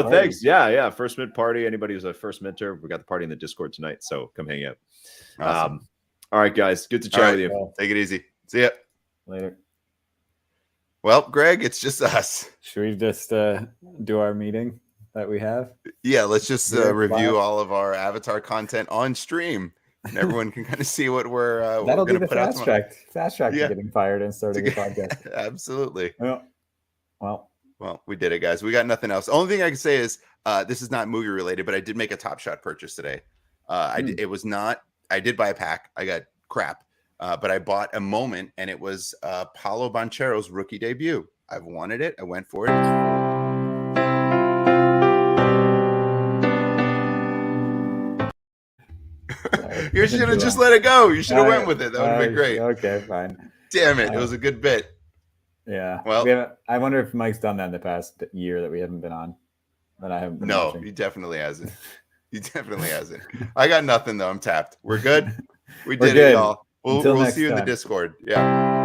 Thanks. Yeah. First mint party. Anybody who's a first minter, we got the party in the Discord tonight, so come hang out. Awesome. All right, guys, good to chat with you. Well, take it easy. See ya later. Well, Greg, it's just us. Should we just do our meeting that we have? Yeah, let's just review all of our avatar content on stream, and everyone can kind of see what we're that'll going be to put out. Fast track to getting fired and starting a podcast. Absolutely. Well, we did it, guys. We got nothing else. The only thing I can say is this is not movie related, but I did make a Top Shot purchase today. I did buy a pack. I got crap, but I bought a moment, and it was Paulo Banchero's rookie debut. I've wanted it. I went for it. You should have just let it go. You should have went with it. That would have been great. Okay, fine. Damn it. It was a good bit. Yeah. Well, I wonder if Mike's done that in the past year that we haven't been on. That I haven't been watching. He definitely hasn't. He definitely hasn't. I got nothing though. I'm tapped. We're good. We did it, y'all. We'll see you in the Discord. Yeah.